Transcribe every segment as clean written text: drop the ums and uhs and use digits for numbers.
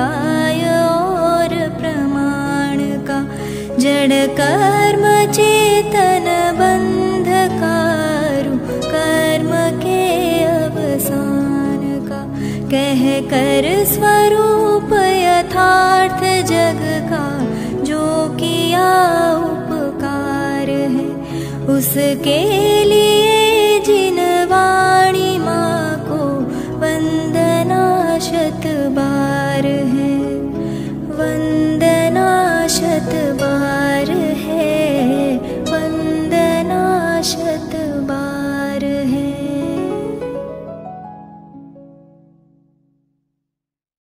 न्याय और प्रमाण का, जड़ कर्म चेतन बंधकारु कर्म के अवसान का, कह कर स्वरूप यथार्थ जग का, जो किया उपकार है उसके लिए जिन वाणी माँ को वंदना शत बार है, वंदना शत बार है, वंदना शत बार है।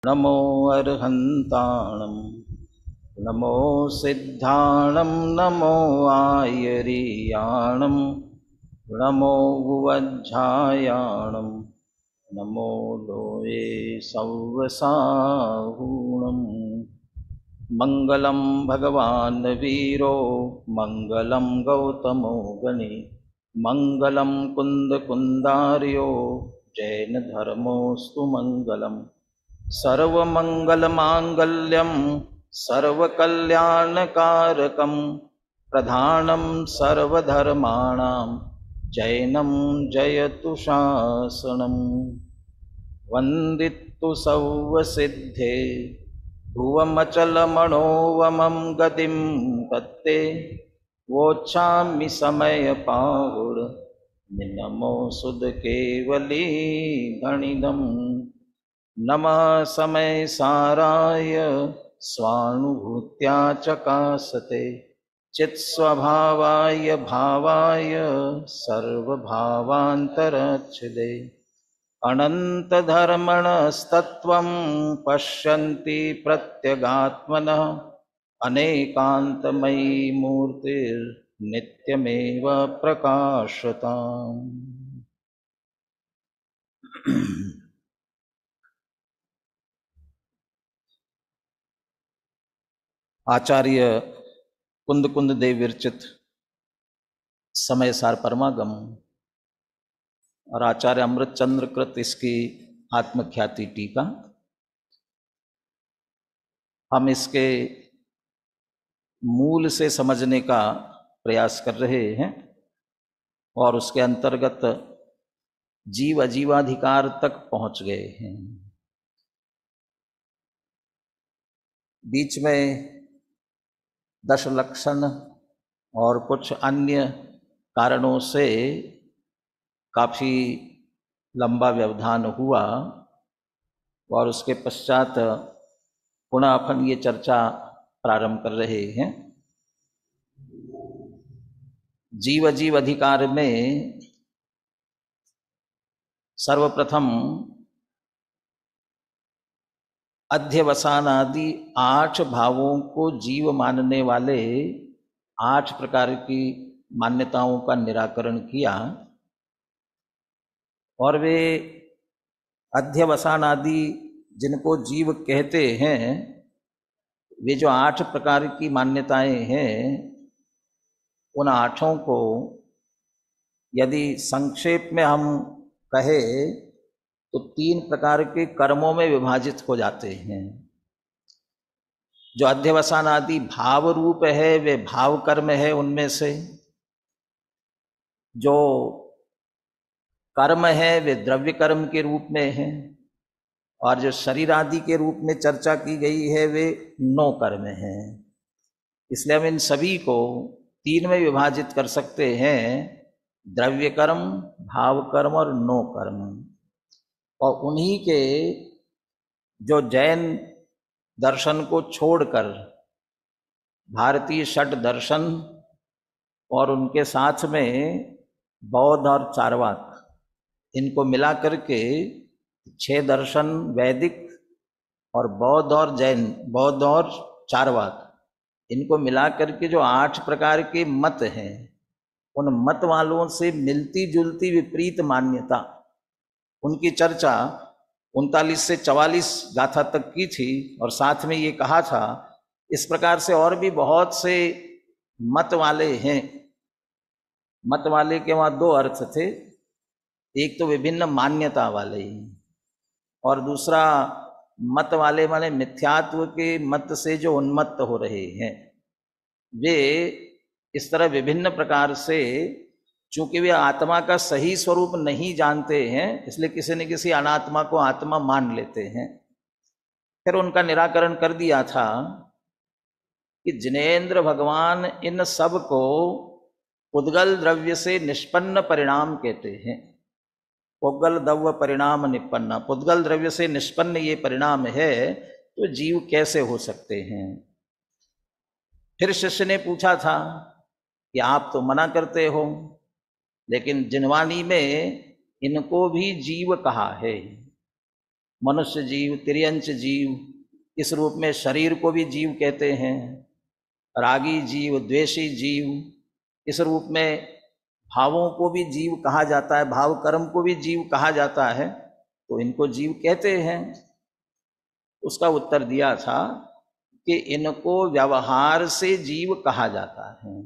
नमो अर्हन्ताणं नमो सिद्धाणं नमो आयरीयाणं नमो भुवज्झायाणं नमो लोये सव्वसाहूणं। मंगलं भगवान् वीरो मंगलं गौतमो गणे, मंगलं कुन्दकुन्दार्यो जैन धर्मोऽस्तु मंगलम्। सर्वमंगलमांगल्यं सर्वकल्याणकारकं, प्रधानं सर्वधर्माणां जैनं जयतु शासनम्। वन्दितु सौवसिद्धे भुवमचलमणोवमं गतिं तत्ते, वोच्छामि समयपाहुर निनमो सुधकेवली गणिदम्। नमः समय साराय स्वानुभूत्या चकासते, चित्स्वभावाय भावाय सर्वभावान्तरच्छिदे। अनन्तधर्मणस्तत्त्वं पश्यन्ति प्रत्यगात्मनः, अनेकान्तमयी मूर्तिर्नित्यमेव प्रकाशताम्। आचार्य कुंद कुंद देव विरचित समय सार परमागम और आचार्य अमृत चंद्र कृत इसकी आत्मख्याति टीका, हम इसके मूल से समझने का प्रयास कर रहे हैं और उसके अंतर्गत जीव अजीवाधिकार तक पहुंच गए हैं। बीच में दश लक्षण और कुछ अन्य कारणों से काफ़ी लंबा व्यवधान हुआ और उसके पश्चात पुनः अपन ये चर्चा प्रारंभ कर रहे हैं। जीव अजीव अधिकार में सर्वप्रथम अध्यवसान आदि 8 भावों को जीव मानने वाले 8 प्रकार की मान्यताओं का निराकरण किया और वे अध्यवसान आदि जिनको जीव कहते हैं, वे जो 8 प्रकार की मान्यताएं हैं, उन 8 को यदि संक्षेप में हम कहें तो 3 प्रकार के कर्मों में विभाजित हो जाते हैं। जो अध्यवसान आदि भाव रूप है वे भाव कर्म है, उनमें से जो कर्म है वे द्रव्य कर्म के रूप में है, और जो शरीर आदि के रूप में चर्चा की गई है वे नो कर्म है। इसलिए हम इन सभी को 3 में विभाजित कर सकते हैं, द्रव्य कर्म, भाव कर्म और नो कर्म। और उन्हीं के जो जैन दर्शन को छोड़कर भारतीय षट दर्शन और उनके साथ में बौद्ध और चार्वाक, इनको मिला करके 6 दर्शन वैदिक और बौद्ध और जैन, बौद्ध और चार्वाक, इनको मिला करके जो 8 प्रकार के मत हैं, उन मत वालों से मिलती जुलती विपरीत मान्यता, उनकी चर्चा 39 से 44 गाथा तक की थी। और साथ में ये कहा था, इस प्रकार से और भी बहुत से मत वाले हैं। मत वाले के वहाँ 2 अर्थ थे, एक तो विभिन्न मान्यता वाले और दूसरा मत वाले माने मिथ्यात्व के मत से जो उन्मत्त हो रहे हैं, वे इस तरह विभिन्न प्रकार से, चूंकि वे आत्मा का सही स्वरूप नहीं जानते हैं, इसलिए किसी न किसी अनात्मा को आत्मा मान लेते हैं। फिर उनका निराकरण कर दिया था कि जिनेंद्र भगवान इन सब को पुद्गल द्रव्य से निष्पन्न परिणाम कहते हैं। पुद्गल द्रव्य परिणाम निष्पन्न, पुद्गल द्रव्य से निष्पन्न ये परिणाम है, तो जीव कैसे हो सकते हैं। फिर शिष्य ने पूछा था कि आप तो मना करते हो, लेकिन जिनवाणी में इनको भी जीव कहा है। मनुष्य जीव, तिर्यंच जीव, इस रूप में शरीर को भी जीव कहते हैं। रागी जीव, द्वेषी जीव, इस रूप में भावों को भी जीव कहा जाता है, भाव कर्म को भी जीव कहा जाता है, तो इनको जीव कहते हैं। उसका उत्तर दिया था कि इनको व्यवहार से जीव कहा जाता है,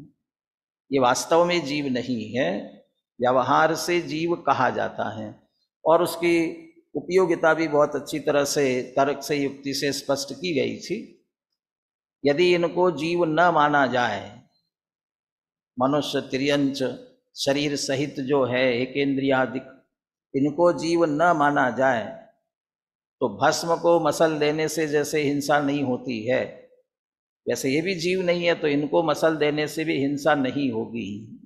ये वास्तव में जीव नहीं है, व्यवहार से जीव कहा जाता है। और उसकी उपयोगिता भी बहुत अच्छी तरह से तर्क से, युक्ति से स्पष्ट की गई थी। यदि इनको जीव न माना जाए, मनुष्य, तिर्यंच, शरीर सहित जो है एकेंद्रियादिक, इनको जीव न माना जाए, तो भस्म को मसल देने से जैसे हिंसा नहीं होती है, वैसे ये भी जीव नहीं है, तो इनको मसल देने से भी हिंसा नहीं होगी।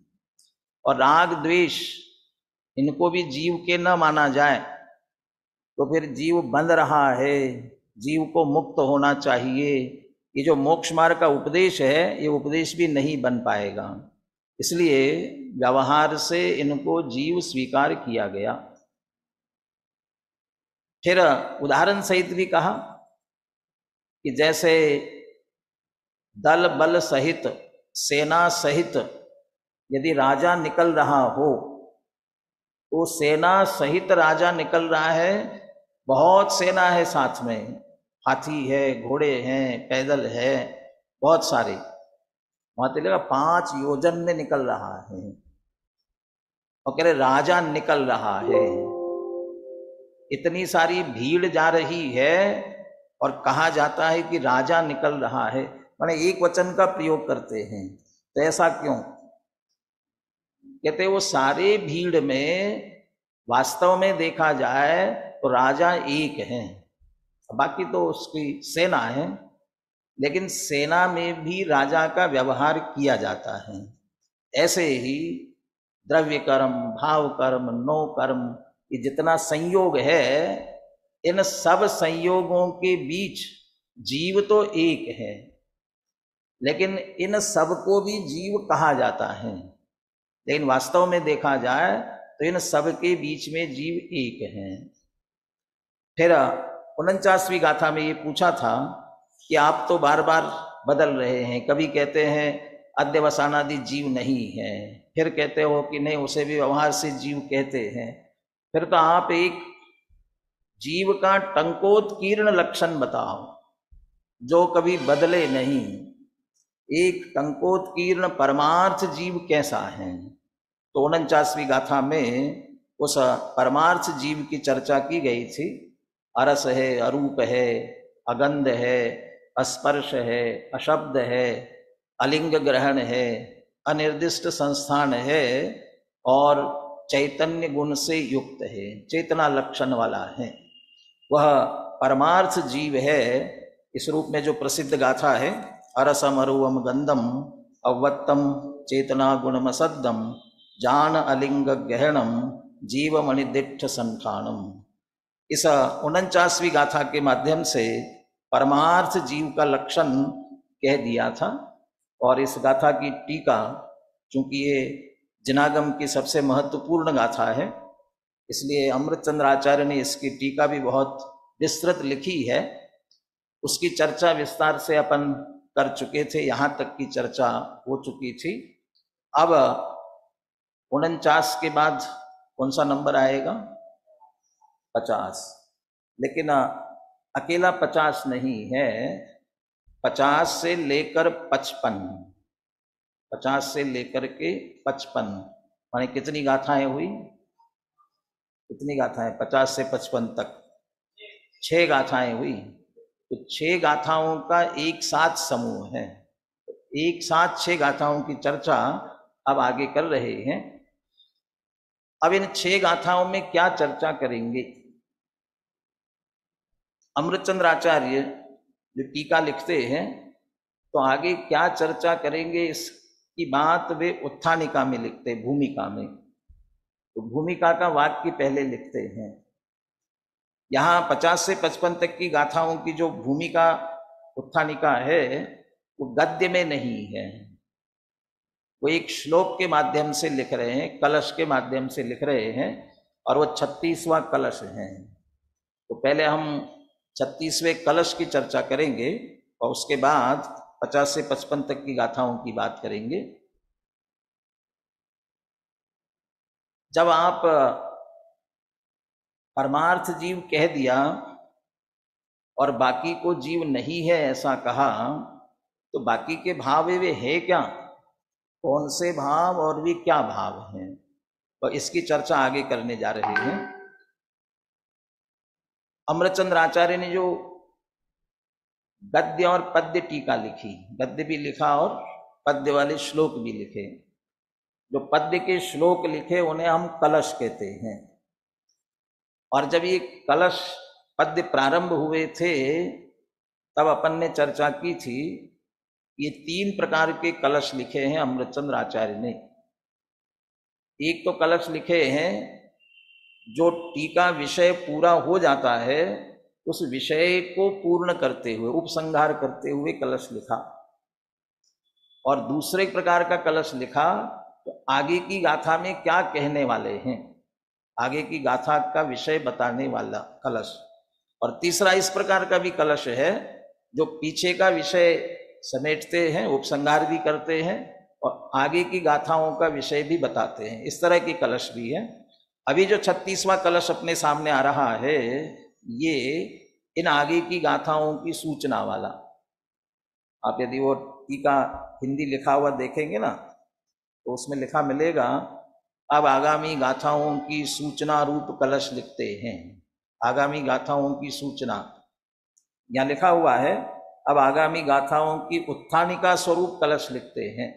और राग द्वेष, इनको भी जीव के न माना जाए, तो फिर जीव बंध रहा है, जीव को मुक्त होना चाहिए, ये जो मोक्ष मार्ग का उपदेश है, ये उपदेश भी नहीं बन पाएगा। इसलिए व्यवहार से इनको जीव स्वीकार किया गया। फिर उदाहरण सहित भी कहा कि जैसे दल बल सहित, सेना सहित यदि राजा निकल रहा हो, तो सेना सहित राजा निकल रहा है, बहुत सेना है साथ में, हाथी है, घोड़े हैं, पैदल है, बहुत सारे, वहां तो लगा 5 योजन में निकल रहा है, और कह रहे राजा निकल रहा है। इतनी सारी भीड़ जा रही है और कहा जाता है कि राजा निकल रहा है, माने एक वचन का प्रयोग करते हैं। तो ऐसा क्यों? कहते वो सारे भीड़ में वास्तव में देखा जाए तो राजा एक है, बाकी तो उसकी सेना है, लेकिन सेना में भी राजा का व्यवहार किया जाता है। ऐसे ही द्रव्य कर्म, भाव कर्म, नो कर्म, ये जितना संयोग है, इन सब संयोगों के बीच जीव तो एक है, लेकिन इन सबको भी जीव कहा जाता है। लेकिन वास्तव में देखा जाए तो इन सब के बीच में जीव एक है। फिर 49वीं गाथा में ये पूछा था कि आप तो बार बार बदल रहे हैं, कभी कहते हैं अध्यवसानादि जीव नहीं है, फिर कहते हो कि नहीं उसे भी व्यवहार से जीव कहते हैं, फिर तो आप एक जीव का टंकोत्कीर्ण लक्षण बताओ जो कभी बदले नहीं। एक टंकोत्कीर्ण परमार्थ जीव कैसा है? तो 49वीं गाथा में उस परमार्थ जीव की चर्चा की गई थी। अरस है, अरूप है, अगंध है, अस्पर्श है, अशब्द है, अलिंग ग्रहण है, अनिर्दिष्ट संस्थान है और चैतन्य गुण से युक्त है, चेतना लक्षण वाला है, वह परमार्थ जीव है। इस रूप में जो प्रसिद्ध गाथा है, अरसम अरुवम गंधम अवत्तम चेतना गुणमसद्दम जान अलिंग गहणम जीवमणिदिट्ठ संखाणम। इस 49वीं गाथा के माध्यम से परमार्थ जीव का लक्षण कह दिया था। और इस गाथा की टीका, चूंकि ये जिनागम की सबसे महत्वपूर्ण गाथा है, इसलिए अमृतचंद्र आचार्य ने इसकी टीका भी बहुत विस्तृत लिखी है। उसकी चर्चा विस्तार से अपन कर चुके थे, यहाँ तक की चर्चा हो चुकी थी। अब 49 के बाद कौन सा नंबर आएगा? 50। लेकिन अकेला 50 नहीं है, 50 से लेकर 55, 50 से लेकर के 55, माने कितनी गाथाएं हुई? कितनी गाथाएं? 50 से 55 तक 6 गाथाएं हुई, तो 6 गाथाओं का एक साथ समूह है। एक साथ 6 गाथाओं की चर्चा अब आगे कर रहे हैं। अब इन 6 गाथाओं में क्या चर्चा करेंगे? अमृतचंद्र आचार्य जो टीका लिखते हैं, तो आगे क्या चर्चा करेंगे इसकी बात वे उत्थानिका में लिखते हैं, भूमिका में। तो भूमिका का वाक्य पहले लिखते हैं। यहाँ 50 से 55 तक की गाथाओं की जो भूमिका उत्थानिका है वो गद्य में नहीं है, वो एक श्लोक के माध्यम से लिख रहे हैं, कलश के माध्यम से लिख रहे हैं, और वो 36वां कलश है। तो पहले हम 36वें कलश की चर्चा करेंगे और उसके बाद 50 से 55 तक की गाथाओं की बात करेंगे। जब आप परमार्थ जीव कह दिया और बाकी को जीव नहीं है ऐसा कहा, तो बाकी के भाव वे है क्या, कौन से भाव और वे क्या भाव हैं, तो इसकी चर्चा आगे करने जा रहे हैं। अमृतचंद्र आचार्य ने जो गद्य और पद्य टीका लिखी, गद्य भी लिखा और पद्य वाले श्लोक भी लिखे। जो पद्य के श्लोक लिखे उन्हें हम कलश कहते हैं। और जब ये कलश पद्य प्रारंभ हुए थे तब अपन ने चर्चा की थी, ये 3 प्रकार के कलश लिखे हैं अमृतचंद्र आचार्य ने। एक तो कलश लिखे हैं जो टीका विषय पूरा हो जाता है उस विषय को पूर्ण करते हुए, उपसंहार करते हुए कलश लिखा। और दूसरे प्रकार का कलश लिखा तो आगे की गाथा में क्या कहने वाले हैं, आगे की गाथा का विषय बताने वाला कलश। और तीसरा इस प्रकार का भी कलश है जो पीछे का विषय समेटते हैं, उपसंहार भी करते हैं और आगे की गाथाओं का विषय भी बताते हैं। इस तरह के कलश भी है। अभी जो 36वां कलश अपने सामने आ रहा है, ये इन आगे की गाथाओं की सूचना वाला। आप यदि वो टीका हिंदी लिखा हुआ देखेंगे ना, तो उसमें लिखा मिलेगा, अब आगामी गाथाओं की सूचना रूप कलश लिखते हैं। आगामी गाथाओं की सूचना यहाँ लिखा हुआ है। अब आगामी गाथाओं की उत्थानिका स्वरूप कलश लिखते हैं।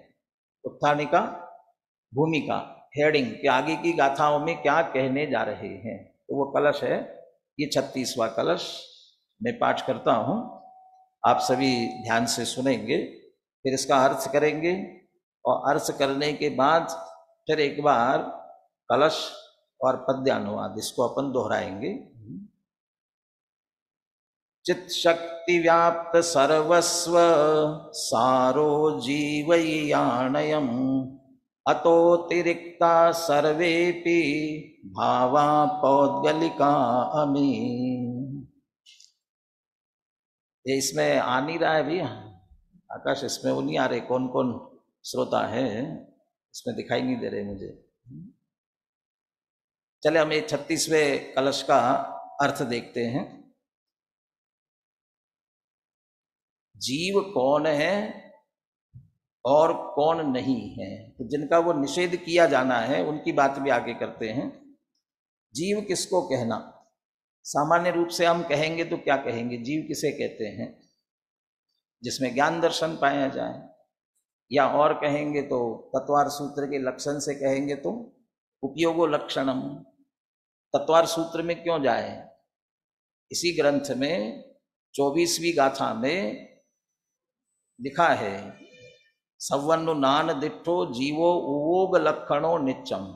उत्थानिका भूमिका, हेडिंग के आगे की गाथाओं में क्या कहने जा रहे हैं, तो वो कलश है। ये 36वां कलश मैं पाठ करता हूँ, आप सभी ध्यान से सुनेंगे, फिर इसका अर्थ करेंगे और अर्थ करने के बाद फिर एक बार कलश और पद्यानुवाद इसको अपन दोहराएंगे। चित शक्ति व्याप्त सर्वस्व सारो जीवयानयम् अतोतिरिक्ता सर्वेपि भावा पौद्गलिका अमी। ये इसमें आ नहीं रहा है भैया आकाश, इसमें वो नहीं आ रहे कौन कौन श्रोता है, इसमें दिखाई नहीं दे रहे मुझे। चले हम ये 36वें कलश का अर्थ देखते हैं। जीव कौन है और कौन नहीं है, तो जिनका वो निषेध किया जाना है उनकी बात भी आगे करते हैं। जीव किसको कहना, सामान्य रूप से हम कहेंगे तो क्या कहेंगे, जीव किसे कहते हैं, जिसमें ज्ञान दर्शन पाया जाए, या और कहेंगे तो तत्वार सूत्र के लक्षण से कहेंगे तो उपयोगो लक्षणम। तत्वार सूत्र में क्यों जाए, इसी ग्रंथ में 24वीं गाथा में लिखा है, सवन्नु नान दिठो जीवो उवोग लक्षणो नित्यम।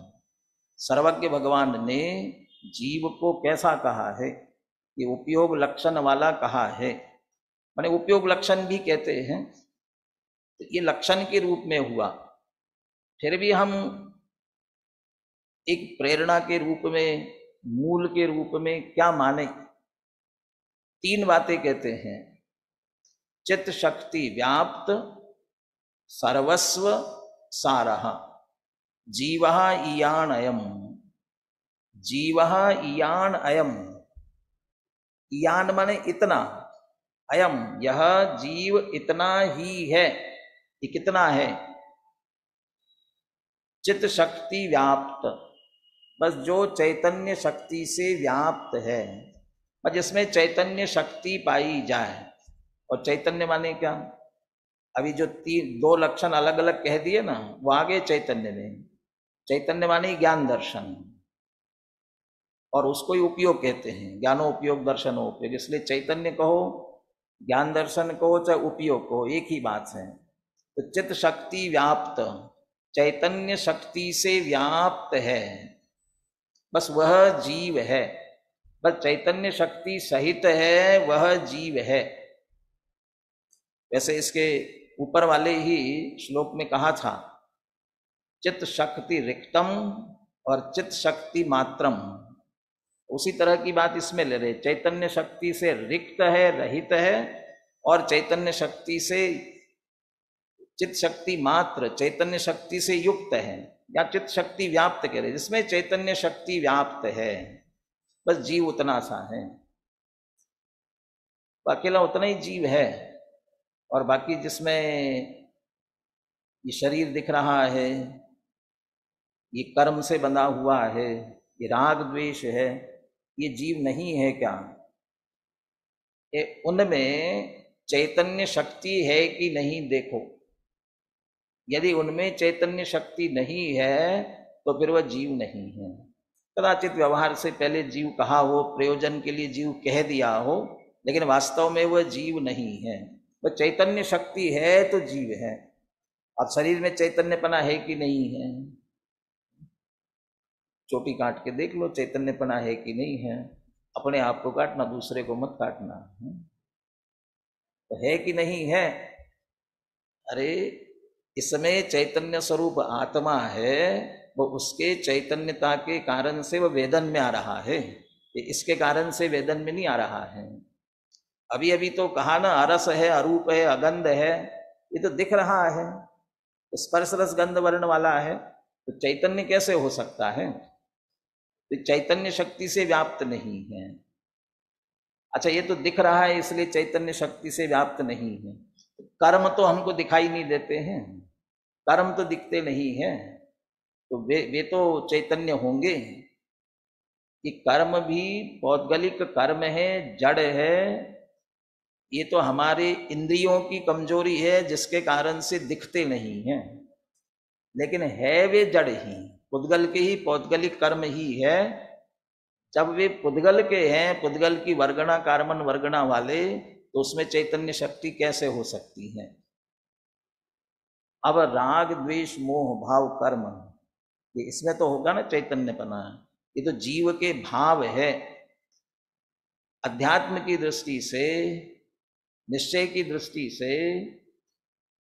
सर्वज्ञ भगवान ने जीव को कैसा कहा है, ये उपयोग लक्षण वाला कहा है, माने उपयोग लक्षण भी कहते हैं, तो ये लक्षण के रूप में हुआ। फिर भी हम एक प्रेरणा के रूप में, मूल के रूप में क्या माने, 3 बातें कहते हैं। चित्त शक्ति व्याप्त सर्वस्व सारः जीवः इयान अयम्। जीवः इयान अयम्, इयान माने इतना, अयम यह जीव इतना ही है, ये कितना है, चित्त शक्ति व्याप्त, बस जो चैतन्य शक्ति से व्याप्त है, पर जिसमें चैतन्य शक्ति पाई जाए। और चैतन्य माने क्या? अभी जो दो लक्षण अलग अलग कह दिए ना, वो आगे चैतन्य में। चैतन्य माने ज्ञान दर्शन, और उसको ही उपयोग कहते हैं, ज्ञानो उपयोग दर्शनो उपयोग। इसलिए चैतन्य कहो, ज्ञान दर्शन कहो, चाहे उपयोग कहो, एक ही बात है। तो चित्त शक्ति व्याप्त, चैतन्य शक्ति से व्याप्त है, बस वह जीव है। बस चैतन्य शक्ति सहित है, वह जीव है। वैसे इसके ऊपर वाले ही श्लोक में कहा था, चित्त शक्ति रिक्तम और चित्त शक्ति मात्रम। उसी तरह की बात इसमें ले रहे, चैतन्य शक्ति से रिक्त है, रहित है, और चैतन्य शक्ति से चित्त शक्ति मात्र, चैतन्य शक्ति से युक्त है, या चित्त शक्ति व्याप्त कह रहे, जिसमें चैतन्य शक्ति व्याप्त है, बस जीव उतना सा है। अकेला उतना ही जीव है। और बाकी जिसमें ये शरीर दिख रहा है, ये कर्म से बंधा हुआ है, ये राग द्वेष है, ये जीव नहीं है क्या? ये उनमें चैतन्य शक्ति है कि नहीं देखो। यदि उनमें चैतन्य शक्ति नहीं है तो फिर वह जीव नहीं है। कदाचित व्यवहार से पहले जीव कहा हो, प्रयोजन के लिए जीव कह दिया हो, लेकिन वास्तव में वह जीव नहीं है। वह चैतन्य शक्ति है तो जीव है। अब शरीर में चैतन्यपना है कि नहीं है? चोटी काट के देख लो, चैतन्यपना है कि नहीं है। अपने आप को काटना, दूसरे को मत काटना। तो है कि नहीं है? अरे इसमें चैतन्य स्वरूप आत्मा है, वो उसके चैतन्यता के कारण से वह वेदन में आ रहा है, इसके कारण से वेदन में नहीं आ रहा है। अभी अभी तो कहा ना, अरस है, अरूप है, अगंध है, ये तो दिख रहा है, स्पर्श रस गंध वर्ण वाला है, तो चैतन्य कैसे हो सकता है? तो चैतन्य शक्ति से व्याप्त नहीं है। अच्छा, ये तो दिख रहा है इसलिए चैतन्य शक्ति से व्याप्त नहीं है। कर्म तो हमको दिखाई नहीं देते हैं, कर्म तो दिखते नहीं हैं, तो वे तो चैतन्य होंगे कि कर्म भी पौद्गलिक कर्म है, जड़ है। ये तो हमारे इंद्रियों की कमजोरी है जिसके कारण से दिखते नहीं हैं, लेकिन है वे जड़ ही, पुद्गल के ही पौद्गलिक कर्म ही है। जब वे पुद्गल के हैं, पुद्गल की वर्गणा कार्मन वर्गणा वाले, तो उसमें चैतन्य शक्ति कैसे हो सकती है? अब राग द्वेष मोह भाव कर्म, ये इसमें तो होगा ना चैतन्यपना। ये तो जीव के भाव है। अध्यात्म की दृष्टि से, निश्चय की दृष्टि से,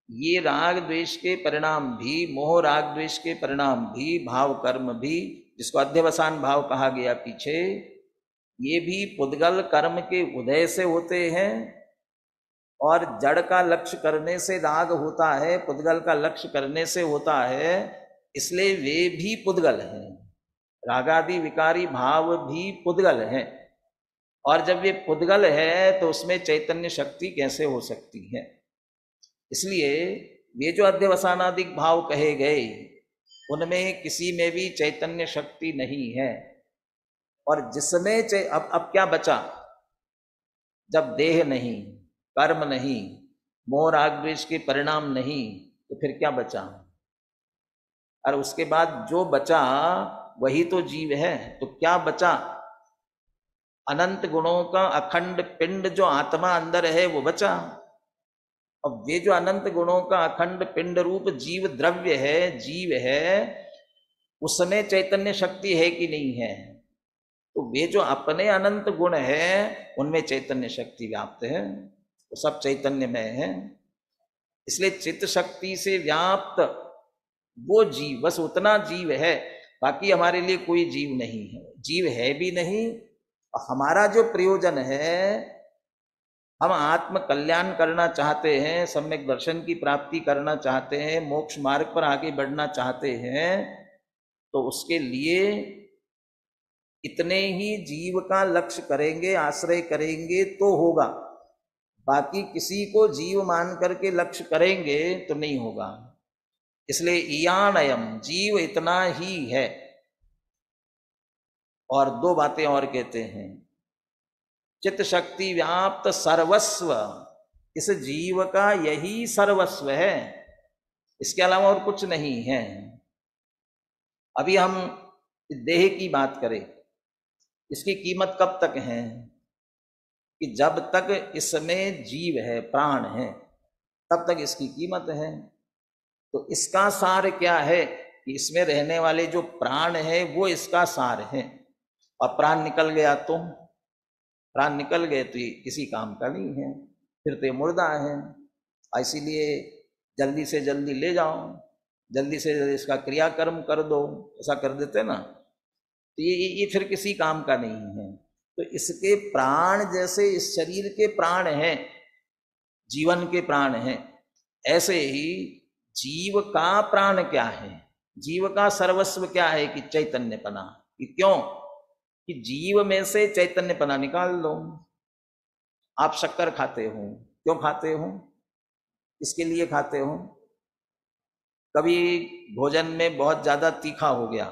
ये राग द्वेष के परिणाम भी, मोह राग द्वेष के परिणाम भी, भाव कर्म भी, जिसको अध्यवसान भाव कहा गया पीछे, ये भी पुद्गल कर्म के उदय से होते हैं। और जड़ का लक्ष्य करने से राग होता है, पुद्गल का लक्ष्य करने से होता है, इसलिए वे भी पुद्गल हैं। रागादि विकारी भाव भी पुद्गल हैं, और जब ये पुद्गल है तो उसमें चैतन्य शक्ति कैसे हो सकती है? इसलिए ये जो अध्यवसानादिक भाव कहे गए, उनमें किसी में भी चैतन्य शक्ति नहीं है। और जिसमें अब क्या बचा? जब देह नहीं, कर्म नहीं, मोह राग द्वेष के परिणाम नहीं, तो फिर क्या बचा? और उसके बाद जो बचा वही तो जीव है। तो क्या बचा? अनंत गुणों का अखंड पिंड जो आत्मा अंदर है वो बचा। अब वे जो अनंत गुणों का अखंड पिंड रूप जीव द्रव्य है, जीव है, उसमें चैतन्य शक्ति है कि नहीं है? तो वे जो अपने अनंत गुण है उनमें चैतन्य शक्ति व्याप्त है, वो सब चैतन्य में है। इसलिए चित्त शक्ति से व्याप्त वो जीव, बस उतना जीव है, बाकी हमारे लिए कोई जीव नहीं है। जीव है भी नहीं। हमारा जो प्रयोजन है, हम आत्म कल्याण करना चाहते हैं, सम्यक दर्शन की प्राप्ति करना चाहते हैं, मोक्ष मार्ग पर आगे बढ़ना चाहते हैं, तो उसके लिए इतने ही जीव का लक्ष्य करेंगे, आश्रय करेंगे तो होगा। बाकी किसी को जीव मान करके लक्ष्य करेंगे तो नहीं होगा। इसलिए इयानयम, जीव इतना ही है। और दो बातें और कहते हैं, चित्त शक्ति व्याप्त सर्वस्व, इस जीव का यही सर्वस्व है, इसके अलावा और कुछ नहीं है। अभी हम देह की बात करें, इसकी कीमत कब तक है कि जब तक इसमें जीव है, प्राण है, तब तक इसकी कीमत है। तो इसका सार क्या है कि इसमें रहने वाले जो प्राण है वो इसका सार है। और प्राण निकल गया तो, प्राण निकल गए तो ये किसी काम का नहीं है, फिर तो ये मुर्दा है। इसीलिए जल्दी से जल्दी ले जाओ, जल्दी से जल्दी इसका क्रियाकर्म कर दो, ऐसा कर देते ना, तो ये फिर किसी काम का नहीं है। तो इसके प्राण जैसे इस शरीर के प्राण हैं, जीवन के प्राण हैं, ऐसे ही जीव का प्राण क्या है, जीव का सर्वस्व क्या है कि चैतन्यपना। कि क्यों कि जीव में से चैतन्यपना निकाल लो। आप शक्कर खाते हो, क्यों खाते हो, इसके लिए खाते हो। कभी भोजन में बहुत ज्यादा तीखा हो गया,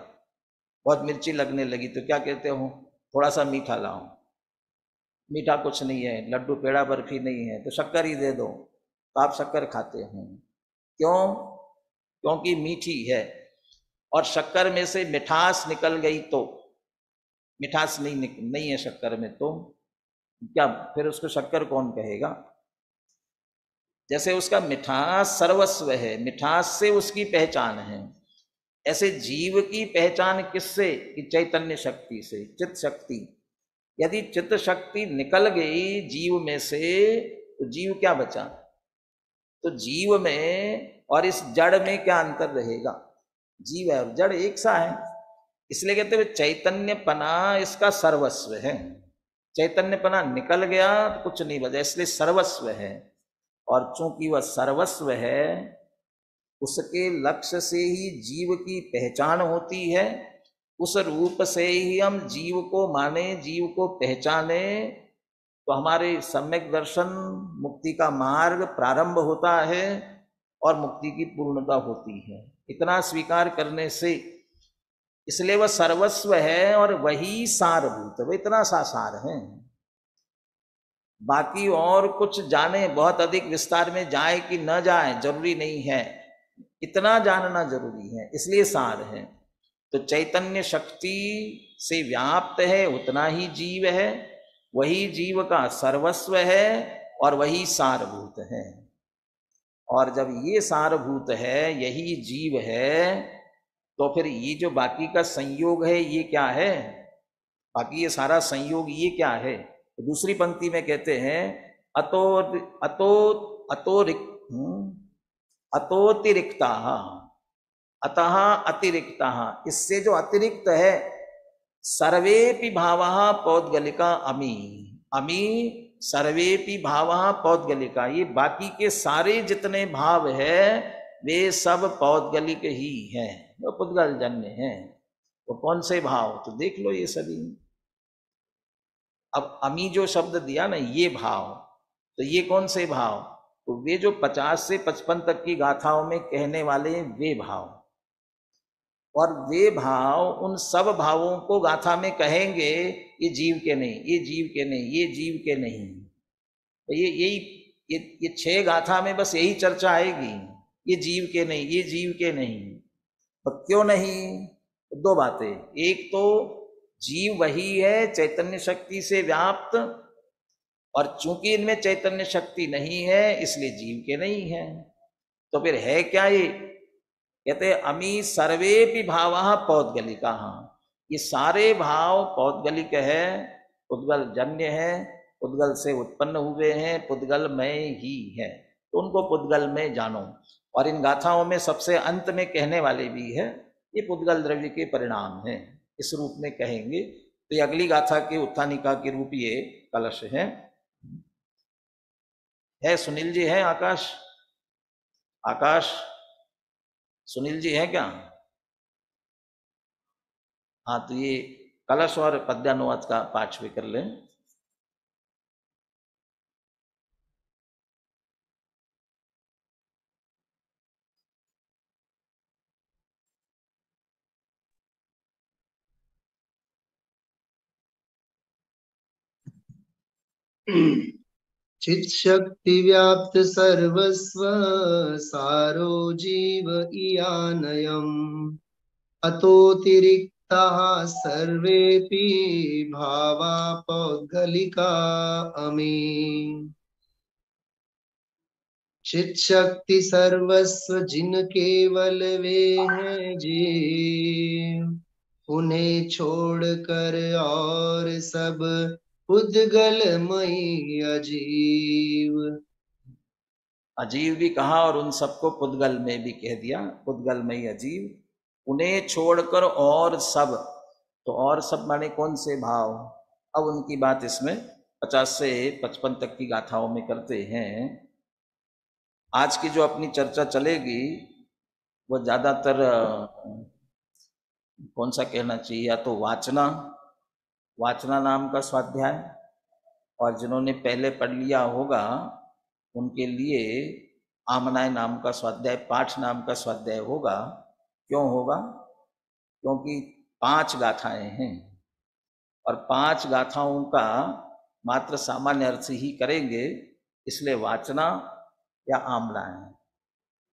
बहुत मिर्ची लगने लगी, तो क्या कहते हो, थोड़ा सा मीठा लाओ। मीठा कुछ नहीं है, लड्डू पेड़ा बर्फी नहीं है, तो शक्कर ही दे दो, तो आप शक्कर खाते हो। क्यों, क्योंकि मीठी है। और शक्कर में से मिठास निकल गई तो, मिठास नहीं है शक्कर में, तो क्या फिर उसको शक्कर कौन कहेगा। जैसे उसका मिठास सर्वस्व है, मिठास से उसकी पहचान है, ऐसे जीव की पहचान किससे कि चैतन्य शक्ति से, चित्त शक्ति। यदि चित्त शक्ति निकल गई जीव में से तो जीव क्या बचा। तो जीव में और इस जड़ में क्या अंतर रहेगा, जीव है और जड़ एक सा है। इसलिए कहते हुए चैतन्यपना इसका सर्वस्व है। चैतन्यपना निकल गया तो कुछ नहीं बचा, इसलिए सर्वस्व है। और चूंकि वह सर्वस्व है, उसके लक्ष्य से ही जीव की पहचान होती है। उस रूप से ही हम जीव को माने, जीव को पहचाने, तो हमारे सम्यक दर्शन, मुक्ति का मार्ग प्रारंभ होता है और मुक्ति की पूर्णता होती है। इतना स्वीकार करने से, इसलिए वह सर्वस्व है और वही सारभूत, वह इतना सा सार है। बाकी और कुछ जाने, बहुत अधिक विस्तार में जाए कि न जाए जरूरी नहीं है, इतना जानना जरूरी है, इसलिए सार है। तो चैतन्य शक्ति से व्याप्त है उतना ही जीव है, वही जीव का सर्वस्व है और वही सारभूत है। और जब ये सारभूत है, यही जीव है, तो फिर ये जो बाकी का संयोग है ये क्या है, बाकी ये सारा संयोग ये क्या है। तो दूसरी पंक्ति में कहते हैं अतो अतो अतोतिरिक्ता, अतः अतिरिक्ता, इससे जो अतिरिक्त है, सर्वेपि भावः पौद्गलिका अमी, अमी सर्वेपि भावः पौद्गलिका, ये बाकी के सारे जितने भाव है वे सब पौद्गलिक ही हैं, वो पुद्गल जन्य हैं। तो कौन से भाव, तो देख लो ये सभी। अब अमी जो शब्द दिया ना, ये भाव, तो ये कौन से भाव, तो वे जो 50 से 55 तक की गाथाओं में कहने वाले वे भाव। और वे भाव, उन सब भावों को गाथा में कहेंगे, ये जीव के नहीं, ये जीव के नहीं, ये जीव के नहीं। तो ये 6 गाथा में बस यही चर्चा आएगी, ये जीव के नहीं, ये जीव के नहीं। तो क्यों नहीं, तो 2 बातें। एक तो जीव वही है चैतन्य शक्ति से व्याप्त, और चूंकि इनमें चैतन्य शक्ति नहीं है इसलिए जीव के नहीं है। तो फिर है क्या ये, कहते अमी सर्वेपि भावः पौद्गलिका, ये सारे भाव पौद्गलिक है, पुद्गल जन्य है, पुद्गल से उत्पन्न हुए हैं, पुद्गल में ही है, तो उनको पुद्गल में जानो। और इन गाथाओं में सबसे अंत में कहने वाले भी है ये पुद्गल द्रव्य के परिणाम है, इस रूप में कहेंगे। तो ये अगली गाथा के उत्थानिका के रूप ये कलश है। सुनील जी है, आकाश, आकाश सुनील जी है क्या। हाँ, तो ये कलश और पद्यानुवाद का पाठ भी कर लें। चित्शक्ति व्याप्त सर्वस्व सारो जीव इयानयम् अतोऽतिरिक्ताः सर्वेऽपि भावा पौद्गलिका अमी। चित्शक्ति सर्वस्व जिन केवल वे हैं जीव उन्हें छोड़कर और सब पुद्गलमयी अजीव। अजीव भी कहा और उन सबको पुद्गल में भी कह दिया, पुद्गलमयी अजीव। उन्हें छोड़कर और सब, तो और सब माने कौन से भाव? अब उनकी बात इसमें 50 से 55 तक की गाथाओं में करते हैं। आज की जो अपनी चर्चा चलेगी वो ज़्यादातर कौन सा कहना चाहिए, या तो वाचना नाम का स्वाध्याय, और जिन्होंने पहले पढ़ लिया होगा उनके लिए आमनाय नाम का स्वाध्याय, पाठ नाम का स्वाध्याय होगा। क्यों होगा? क्योंकि 5 गाथाएं हैं और 5 गाथाओं का मात्र सामान्य अर्थ ही करेंगे, इसलिए वाचना या आमनाय,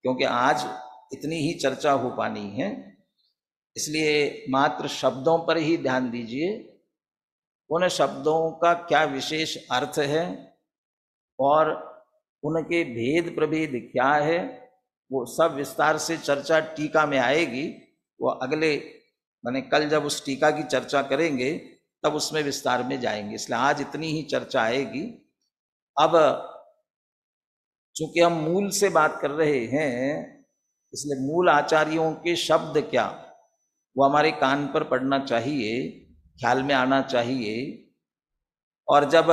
क्योंकि आज इतनी ही चर्चा हो पानी है, इसलिए मात्र शब्दों पर ही ध्यान दीजिए। उन शब्दों का क्या विशेष अर्थ है और उनके भेद प्रभेद क्या है, वो सब विस्तार से चर्चा टीका में आएगी। वो अगले माने कल जब उस टीका की चर्चा करेंगे तब उसमें विस्तार में जाएंगे, इसलिए आज इतनी ही चर्चा आएगी। अब चूंकि हम मूल से बात कर रहे हैं, इसलिए मूल आचार्यों के शब्द क्या, वो हमारे कान पर पड़ना चाहिए, ख्याल में आना चाहिए। और जब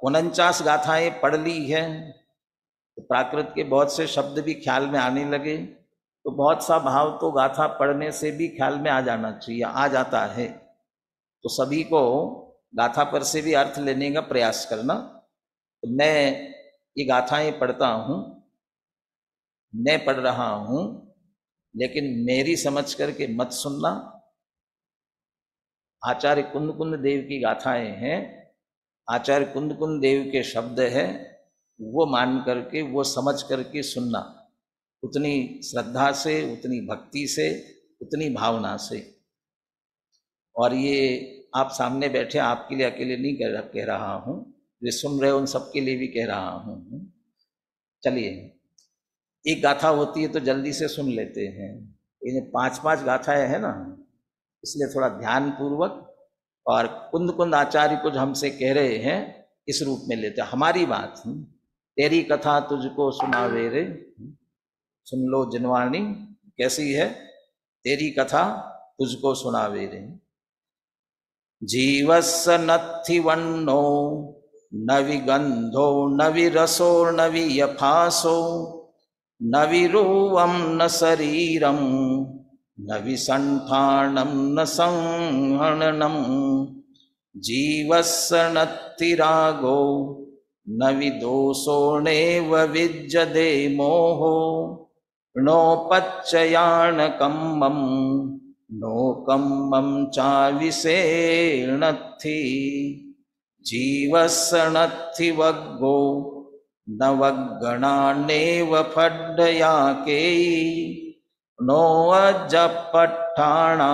49 गाथाएं पढ़ ली हैं तो प्राकृत के बहुत से शब्द भी ख्याल में आने लगे, तो बहुत सा भाव तो गाथा पढ़ने से भी ख्याल में आ जाना चाहिए, आ जाता है। तो सभी को गाथा पर से भी अर्थ लेने का प्रयास करना। तो मैं ये गाथाएं पढ़ता हूँ, मैं पढ़ रहा हूँ, लेकिन मेरी समझ करके मत सुनना। आचार्य कुंद देव की गाथाएं हैं, आचार्य कुंद देव के शब्द है, वो मान करके, वो समझ करके सुनना, उतनी श्रद्धा से, उतनी भक्ति से, उतनी भावना से। और ये आप सामने बैठे आपके लिए अकेले नहीं कह रहा हूँ, जो सुन रहे उन सबके लिए भी कह रहा हूँ। चलिए, एक गाथा होती है तो जल्दी से सुन लेते हैं, इन्हें 5-5 गाथाएं है ना, इसलिए थोड़ा ध्यान पूर्वक। और कुंद आचार्य कुछ हमसे कह रहे हैं, इस रूप में लेते हैं हमारी बात। तेरी कथा तुझको सुनावे रे, सुन लो जिनवाणी, कैसी है? तेरी कथा तुझको सुनावे रे। जीवस्य नत्थि वन्नो न विगंधो न विरसो न वियफासो न विरूवं न शरीरं न विसंठानं न संहननं। जीवस्य नत्थि रागो न विदोषो नैव विद्यते मोहो नोपच्चयान कम्मं नो कम्मं चाविषेणत्थि। जीवस्य नत्थि वग्गो न वग्गणानेव फड्डयाकेयी नो अजपट्ठाणा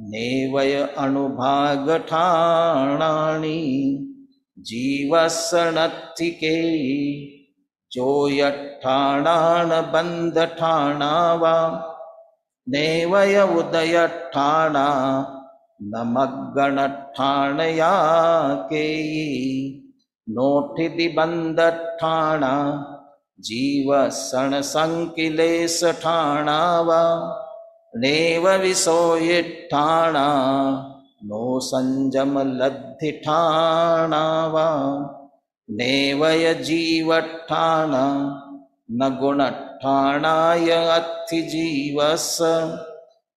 नेवय अणुभागठाणानि। जीवस्य नत्थि केयी जो यट्ठाणान बन्धठाणा वा नेवय उदयट्ठाणा न मग्गणट्ठाणया केयी नोठिति बन्धट्ठाणा जीवसण संकिलेशठाणा वा नेव विसोयिट्ठाणा नो संजम लब्धिठाणा वा नेवय जीवट्ठाणा न गुणट्ठाणाय अत्थि जीवस्य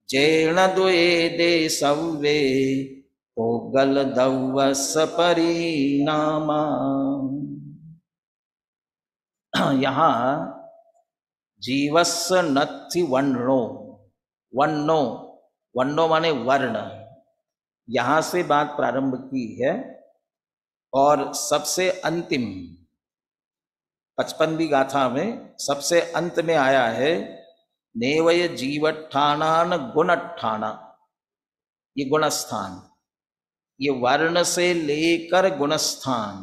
जेण द्वेदे सव्वे पोगल दव्वस परिणामा। यहाँ जीवस्य नत्थि वन्नो, वन्नो वन्नो माने वर्ण, यहाँ से बात प्रारंभ की है। और सबसे अंतिम 55वीं गाथा में सबसे अंत में आया है नेवय जीवठानान गुणठाना, ये गुणस्थान, ये वर्ण से लेकर गुणस्थान,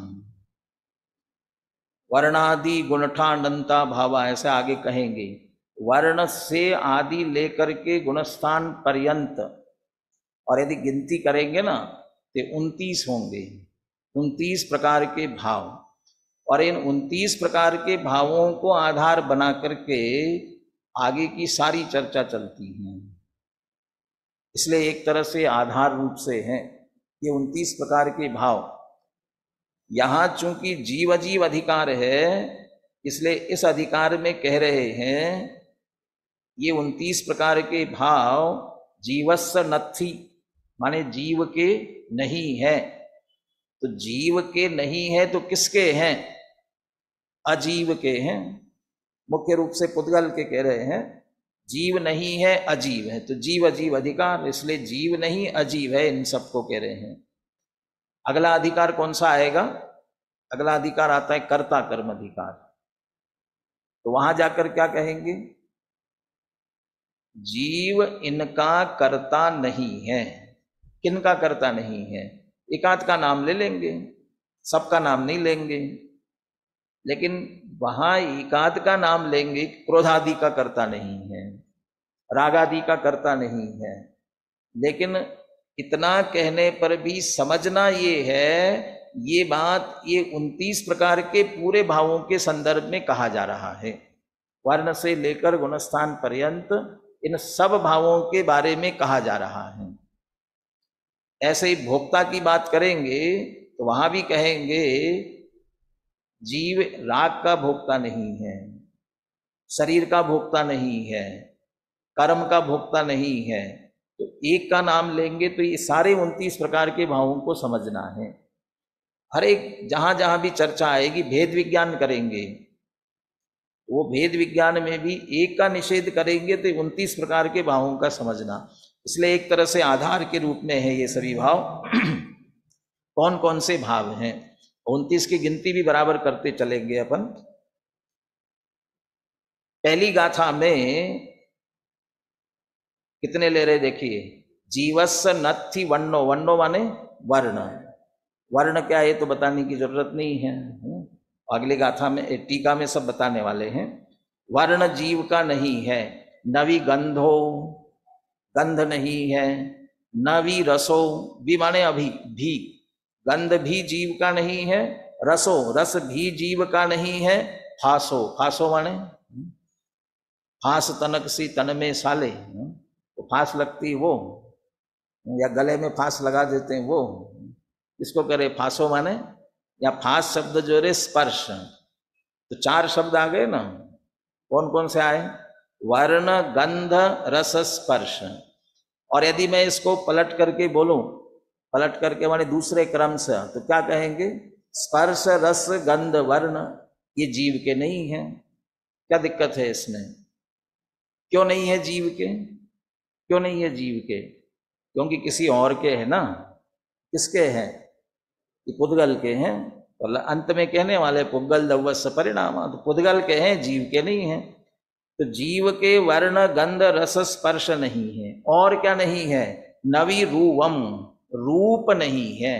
वर्णादि गुणठानंता भावा, ऐसे आगे कहेंगे। वर्ण से आदि लेकर के गुणस्थान पर्यंत, और यदि गिनती करेंगे ना तो 29 होंगे, 29 प्रकार के भाव। और इन 29 प्रकार के भावों को आधार बना करके आगे की सारी चर्चा चलती है। इसलिए एक तरह से आधार रूप से हैं ये 29 प्रकार के भाव। यहाँ चूंकि जीव अजीव अधिकार है, इसलिए इस अधिकार में कह रहे हैं ये 29 प्रकार के भाव जीवस्य नत्थि, माने जीव के नहीं है। तो जीव के नहीं है तो किसके हैं? अजीव के हैं। मुख्य रूप से पुद्गल के कह रहे हैं जीव नहीं है अजीव है, तो जीव अजीव अधिकार, इसलिए जीव नहीं अजीव है, इन सबको कह रहे हैं। अगला अधिकार कौन सा आएगा? अगला अधिकार आता है कर्ता कर्म अधिकार। तो वहां जाकर क्या कहेंगे? जीव इनका कर्ता नहीं है। किनका कर्ता नहीं है? एकाध का नाम ले लेंगे, सबका नाम नहीं लेंगे, लेकिन वहां एकाध का नाम लेंगे। क्रोधादि का कर्ता नहीं है, रागादि का कर्ता नहीं है, लेकिन इतना कहने पर भी समझना ये है, ये बात ये 29 प्रकार के पूरे भावों के संदर्भ में कहा जा रहा है। वर्ण से लेकर गुणस्थान पर्यंत इन सब भावों के बारे में कहा जा रहा है। ऐसे ही भोक्ता की बात करेंगे तो वहां भी कहेंगे जीव राग का भोक्ता नहीं है, शरीर का भोक्ता नहीं है, कर्म का भोक्ता नहीं है। तो एक का नाम लेंगे तो ये सारे 29 प्रकार के भावों को समझना है। हर एक जहां जहां भी चर्चा आएगी भेद विज्ञान करेंगे, वो भेद विज्ञान में भी एक का निषेध करेंगे तो 29 प्रकार के भावों का समझना। इसलिए एक तरह से आधार के रूप में है ये सभी भाव। कौन कौन से भाव हैं? 29 की गिनती भी बराबर करते चलेंगे अपन। पहली गाथा में कितने ले रहे देखिए, जीवस्य नत्थि वर्णो, वर्णो माने वर्ण। वर्ण क्या है तो बताने की जरूरत नहीं है, अगली गाथा में टीका में सब बताने वाले हैं। वर्ण जीव का नहीं है, नवी गंधो, गंध नहीं है, नवी रसो, भी माने अभी, भी, गंध भी जीव का नहीं है, रसो, रस भी जीव का नहीं है, फासो, फासो माने फांस तनक सी तन में साले, तो फांस लगती वो, या गले में फांस लगा देते हैं वो, इसको करे फांसो माने, या फांस शब्द जो रे स्पर्श। तो 4 शब्द आ गए ना, कौन कौन से आए? वर्ण गंध रस स्पर्श। और यदि मैं इसको पलट करके बोलूं, पलट करके माने दूसरे क्रम से, तो क्या कहेंगे? स्पर्श रस गंध वर्ण ये जीव के नहीं है। क्या दिक्कत है इसमें? क्यों नहीं है जीव के? क्यों नहीं है जीव के? क्योंकि किसी और के है ना। किसके हैं? ये पुद्गल के हैं। तो अंत में कहने वाले पुद्गल दवस्य परिणाम, तो पुद्गल के हैं, जीव के नहीं है। तो जीव के वर्ण गंध रस स्पर्श नहीं है। और क्या नहीं है? नवी रूपम, रूप नहीं है।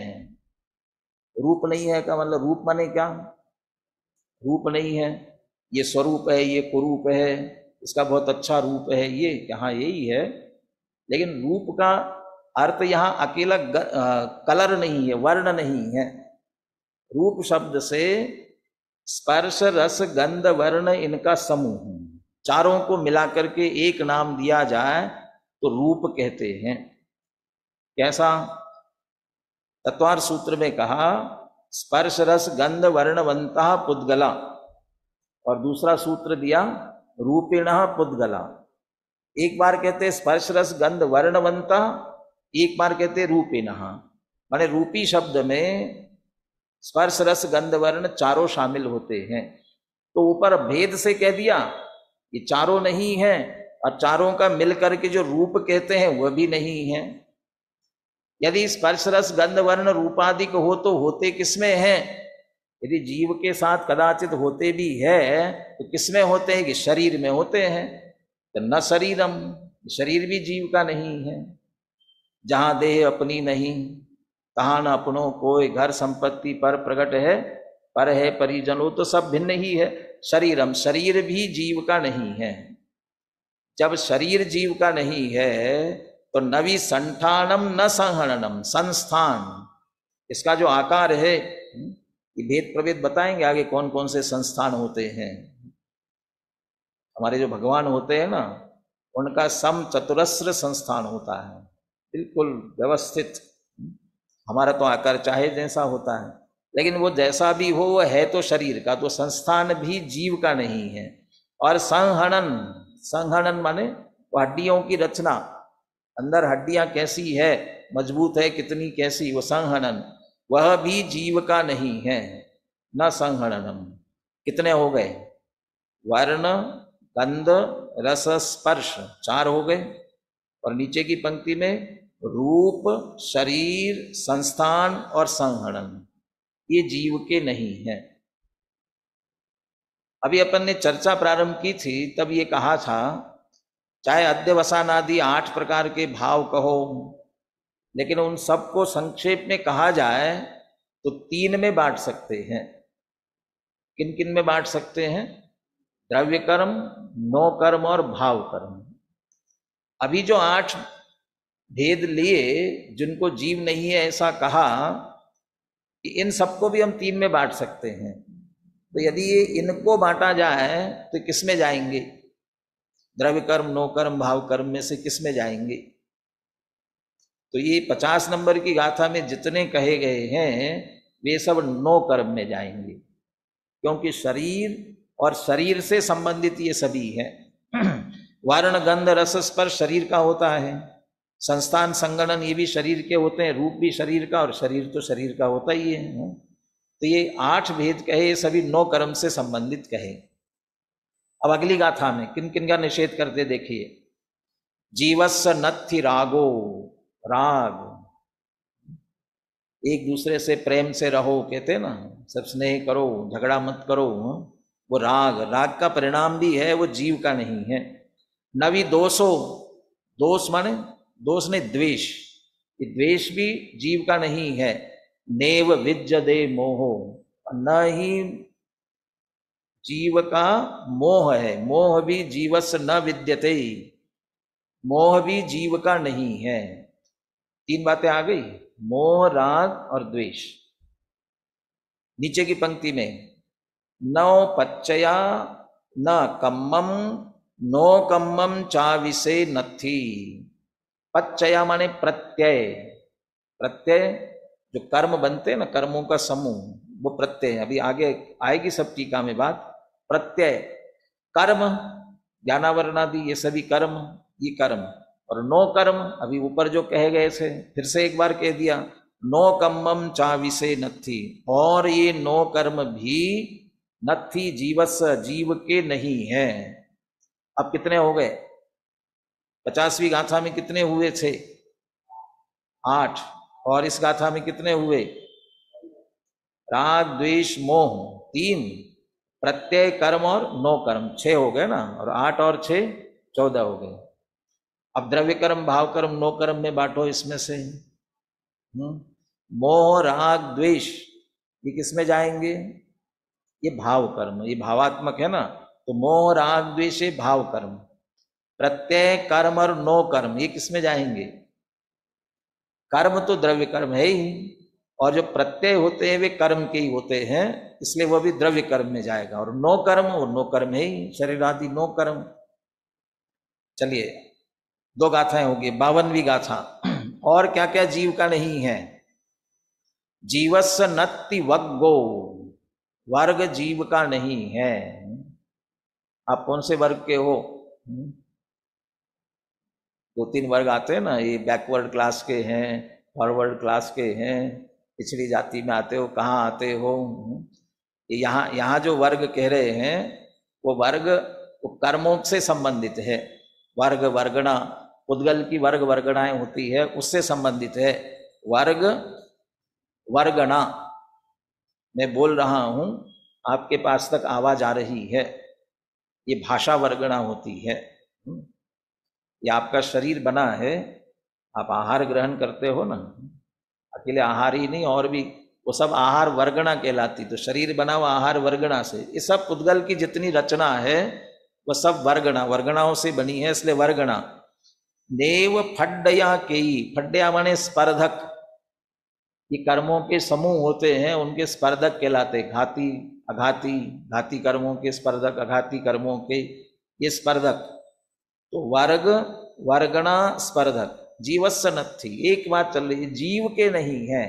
रूप नहीं है का मतलब, रूप माने क्या? रूप नहीं है, ये स्वरूप है, ये कुरूप है, इसका बहुत अच्छा रूप है, ये यहाँ यही है। लेकिन रूप का अर्थ यहाँ अकेला कलर नहीं है, वर्ण नहीं है। रूप शब्द से स्पर्श रस गंध वर्ण इनका समूह, चारों को मिलाकर के एक नाम दिया जाए तो रूप कहते हैं। कैसा? तत्वार सूत्र में कहा स्पर्श रस गंध वर्णवंता पुद्गला, और दूसरा सूत्र दिया रूपिणः पुद्गला। एक बार कहते स्पर्श रस गंध वर्णवंता, एक बार कहते रूपिणः, माने रूपी शब्द में स्पर्श रस गंध वर्ण चारों शामिल होते हैं। तो ऊपर भेद से कह दिया ये चारों नहीं है, और चारों का मिलकर के जो रूप कहते हैं वह भी नहीं है। यदि स्पर्श रस गंध वर्ण रूपादिक हो तो होते किसमें हैं? यदि जीव के साथ कदाचित होते भी है तो किसमें होते हैं? कि शरीर में होते हैं। तो न शरीरम, शरीर भी जीव का नहीं है। जहां देह अपनी नहीं, तहां न अपनों कोई, घर संपत्ति पर प्रकट है, पर है परिजनों, तो सब भिन्न ही है। शरीरम, शरीर भी जीव का नहीं है। जब शरीर जीव का नहीं है तो नवी संठानम न संहरणम, संस्थान, इसका जो आकार है, ये भेद प्रभेद बताएंगे आगे कौन कौन से संस्थान होते हैं। हमारे जो भगवान होते हैं ना, उनका सम चतुरस्र संस्थान होता है, बिल्कुल व्यवस्थित। हमारा तो आकार चाहे जैसा होता है, लेकिन वो जैसा भी हो वो है तो शरीर का, तो संस्थान भी जीव का नहीं है। और संहनन, संहनन माने हड्डियों की रचना, अंदर हड्डियां कैसी है, मजबूत है कितनी, कैसी, वो संहनन, वह भी जीव का नहीं है। न संहननम, कितने हो गए? वर्ण गंध रस स्पर्श, 4 हो गए। और नीचे की पंक्ति में रूप, शरीर, संस्थान और संहनन, ये जीव के नहीं है। अभी अपन ने चर्चा प्रारंभ की थी, तब ये कहा था चाहे अध्यवसान आदि 8 प्रकार के भाव कहो, लेकिन उन सबको संक्षेप में कहा जाए तो 3 में बांट सकते हैं। किन किन में बांट सकते हैं? द्रव्य कर्म, नो कर्म और भाव कर्म। अभी जो 8 भेद लिए, जिनको जीव नहीं है ऐसा कहा, कि इन सबको भी हम 3 में बांट सकते हैं। तो यदि ये इनको बांटा जाए तो किस में जाएंगे? द्रव्य कर्म, नो कर्म, भाव कर्म में से किस में जाएंगे? तो ये 50 नंबर की गाथा में जितने कहे गए हैं वे सब नो कर्म में जाएंगे, क्योंकि शरीर और शरीर से संबंधित ये सभी है। वर्ण गंध रस स्पर्श शरीर का होता है, संस्थान संगणन ये भी शरीर के होते हैं, रूप भी शरीर का, और शरीर तो शरीर का होता ही है। तो ये 8 भेद कहे, सभी 9 कर्म से संबंधित कहे। अब अगली गाथा में किन किन का निषेध करते देखिए। जीवस्य नत्थि रागो, राग, एक दूसरे से प्रेम से रहो, कहते हैं ना, सब स्नेह करो, झगड़ा मत करो, वो राग, राग का परिणाम भी है, वो जीव का नहीं है। नवी दोषो, दोष माने दोष ने द्वेष, ये द्वेष भी जीव का नहीं है। नेव विज्जदे मोहो, न ही जीव का मोह है, मोह भी जीवस्य न विद्यते, मोह भी जीव का नहीं है। 3 बातें आ गई, मोह, राग और द्वेष। नीचे की पंक्ति में नौ पच्चया न कम्मम नो कम्मम चाविसे नथी। पच्चया माने प्रत्यय, प्रत्यय जो कर्म बनते हैं ना, कर्मों का समूह, वो प्रत्यय है। अभी आगे आएगी सब टीका में बात। प्रत्यय कर्म, ज्ञानावरणादि ये सभी कर्म, ये कर्म। और नो कर्म, अभी ऊपर जो कहे गए थे फिर से एक बार कह दिया, नो कम्मम चाविसे नथी, और ये नो कर्म भी नथी जीवस, जीव के नहीं है। अब कितने हो गए? 50वीं गाथा में कितने हुए थे? 8। और इस गाथा में कितने हुए? राग द्वेष मोह 3, प्रत्यय कर्म और नो कर्म 6 हो गए ना, और 8 और 6 14 हो गए। अब द्रव्य कर्म, भाव कर्म, नो कर्म में बांटो इसमें से। मोह राग द्वेष ये किस में जाएंगे? ये भाव कर्म, ये भावात्मक है ना, तो मोह राग द्वेष ये भाव कर्म। प्रत्यय कर्म और नो कर्म ये किस में जाएंगे? कर्म तो द्रव्य कर्म है ही, और जो प्रत्यय होते हैं वे कर्म के ही होते हैं, इसलिए वह भी द्रव्य कर्म में जाएगा। और नो कर्म, वो नो कर्म है ही, शरीर आदि नो कर्म। चलिए 2 गाथाएं होगी। 52वीं गाथा। और क्या क्या जीव का नहीं है? जीवस्य नत्ति वग्गो, वर्ग जीव का नहीं है। आप कौन से वर्ग के हो? 2-3 वर्ग आते हैं ना, ये बैकवर्ड क्लास के हैं, फॉरवर्ड क्लास के हैं, पिछड़ी जाति में आते हो, कहाँ आते हो? यहाँ जो वर्ग कह रहे हैं वो वर्ग वो कर्मों से संबंधित है। वर्ग वर्गणा, उद्गल की वर्ग वर्गणाएं होती है, उससे संबंधित है। वर्ग वर्गणा। मैं बोल रहा हूं, आपके पास तक आवाज आ रही है, ये भाषा वर्गणा होती है। ये आपका शरीर बना है, आप आहार ग्रहण करते हो ना, अकेले आहार ही नहीं और भी वो सब आहार वर्गणा कहलाती। तो शरीर बना हुआ आहार वर्गणा से। ये सब पुद्गल की जितनी रचना है वह सब वर्गणा, वर्गणाओं से बनी है, इसलिए वर्गणा। देव फड्डया केई, फड्डया माने स्पर्धक, ये कर्मों के समूह होते हैं, उनके स्पर्धक कहलाते। घाती अघाती, घाती कर्मों के स्पर्धक, अघाती कर्मों के ये स्पर्धक। तो वर्ग वर्गणा स्पर्धक। जीवस्य नत्थि, एक बात चल रही है, जीव के नहीं है।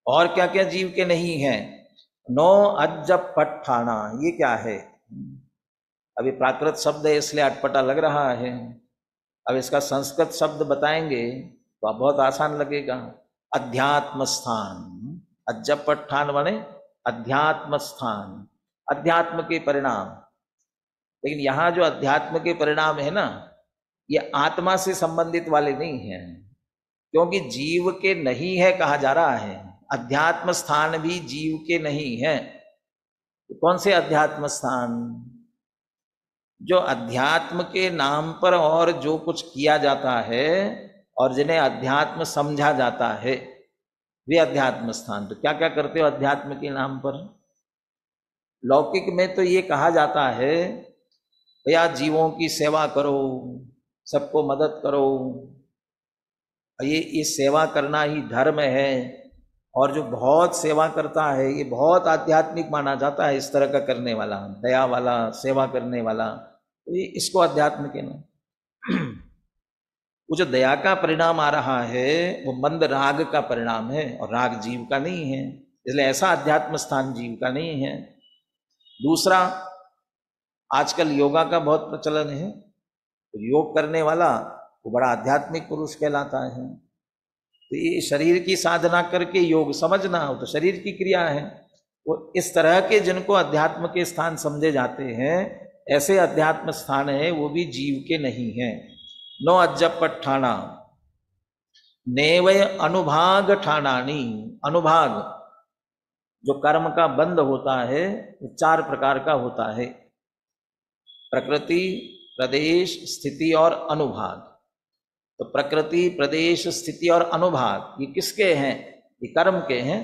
और क्या क्या जीव के नहीं है? नो अज्जप पट्ठाना, ये क्या है? अभी प्राकृत शब्द है इसलिए अटपटा लग रहा है। अब इसका संस्कृत शब्द बताएंगे तो बहुत आसान लगेगा। अध्यात्म स्थान, अज्जप पट्ठान बने अध्यात्म स्थान, अध्यात्म के परिणाम। लेकिन यहां जो अध्यात्म के परिणाम है ना, ये आत्मा से संबंधित वाले नहीं है, क्योंकि जीव के नहीं है कहा जा रहा है। अध्यात्म स्थान भी जीव के नहीं है। तो कौन से अध्यात्म स्थान? जो अध्यात्म के नाम पर और जो कुछ किया जाता है और जिन्हें अध्यात्म समझा जाता है, वे अध्यात्म स्थान। तो क्या क्या करते हो अध्यात्म के नाम पर? लौकिक में तो ये कहा जाता है भैया जीवों की सेवा करो, सबको मदद करो, ये सेवा करना ही धर्म है। और जो बहुत सेवा करता है ये बहुत आध्यात्मिक माना जाता है, इस तरह का करने वाला, दया वाला, सेवा करने वाला, तो ये इसको अध्यात्म के नाम। वो जो दया का परिणाम आ रहा है वो मंद राग का परिणाम है, और राग जीव का नहीं है, इसलिए ऐसा अध्यात्म स्थान जीव का नहीं है। दूसरा, आजकल योगा का बहुत प्रचलन है, तो योग करने वाला वो बड़ा आध्यात्मिक पुरुष कहलाता है। तो ये शरीर की साधना करके योग समझना हो तो शरीर की क्रिया है। वो इस तरह के जिनको अध्यात्म के स्थान समझे जाते हैं, ऐसे अध्यात्म स्थान है वो भी जीव के नहीं है। नो अज्जप ठाणा नेवय अनुभाग ठाणानी। अनुभाग जो कर्म का बंध होता है वो 4 प्रकार का होता है, प्रकृति, प्रदेश, स्थिति और अनुभाग। तो प्रकृति, प्रदेश, स्थिति और अनुभाग ये किसके हैं? ये कर्म के हैं।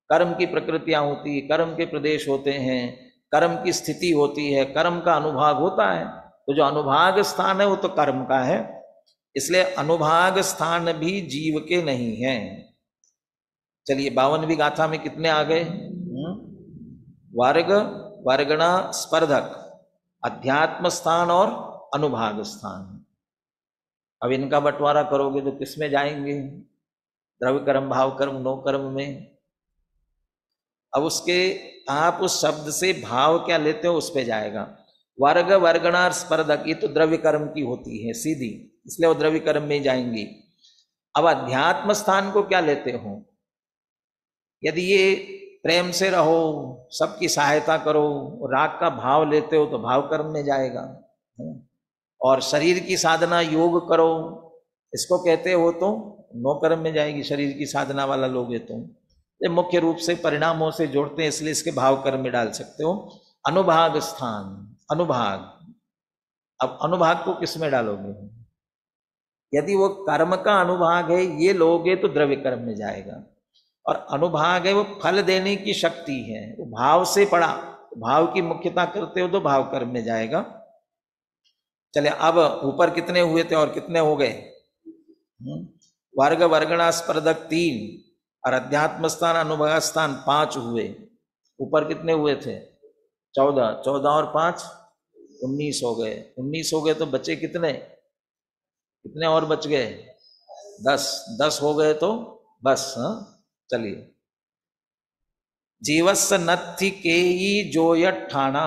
कर्म की प्रकृतियां होती है, कर्म के प्रदेश होते हैं, कर्म की स्थिति होती है, कर्म का अनुभाग होता है। तो जो अनुभाग स्थान है वो तो कर्म का है, इसलिए अनुभाग स्थान भी जीव के नहीं है। चलिए 52वीं गाथा में कितने आ गए? वर्ग वर्गणा स्पर्धक, अध्यात्म स्थान और अनुभाग स्थान। अब इनका बंटवारा करोगे तो किस में जाएंगे? द्रव्य कर्म, भाव कर्म, नो कर्म में। अब उसके आप उस शब्द से भाव क्या लेते हो उस पे जाएगा। वर्ग वर्गणा स्पर्धक ये तो द्रव्य कर्म की होती है सीधी, इसलिए वो द्रव्य कर्म में जाएंगी। अब अध्यात्म स्थान को क्या लेते हो? यदि ये प्रेम से रहो, सबकी सहायता करो, राग का भाव लेते हो तो भाव कर्म में जाएगा। और शरीर की साधना योग करो इसको कहते हो तो नो कर्म में जाएगी। शरीर की साधना वाला लोग है तो ये मुख्य रूप से परिणामों से जोड़ते हैं, इसलिए इसके भाव कर्म में डाल सकते हो। अनुभाग स्थान, अनुभाग। अब अनुभाग को किस में डालोगे? यदि वो कर्म का अनुभाग है ये लोगे तो द्रव्य कर्म में जाएगा, और अनुभाग है वो फल देने की शक्ति है, वो भाव से पड़ा, भाव की मुख्यता करते हो तो भाव कर्म में जाएगा। चले अब ऊपर कितने हुए थे और कितने हो गए? वर्ग वर्गणा स्पर्धक 3 और अध्यात्म स्थान अनुभाग स्थान 5 हुए। ऊपर कितने हुए थे? 14, 14 और 5 19 हो गए। 19 हो गए तो बचे कितने? कितने और बच गए? 10, 10 हो गए तो बस। चलिए, जीवस्य नत्थि केयी जोयठाना।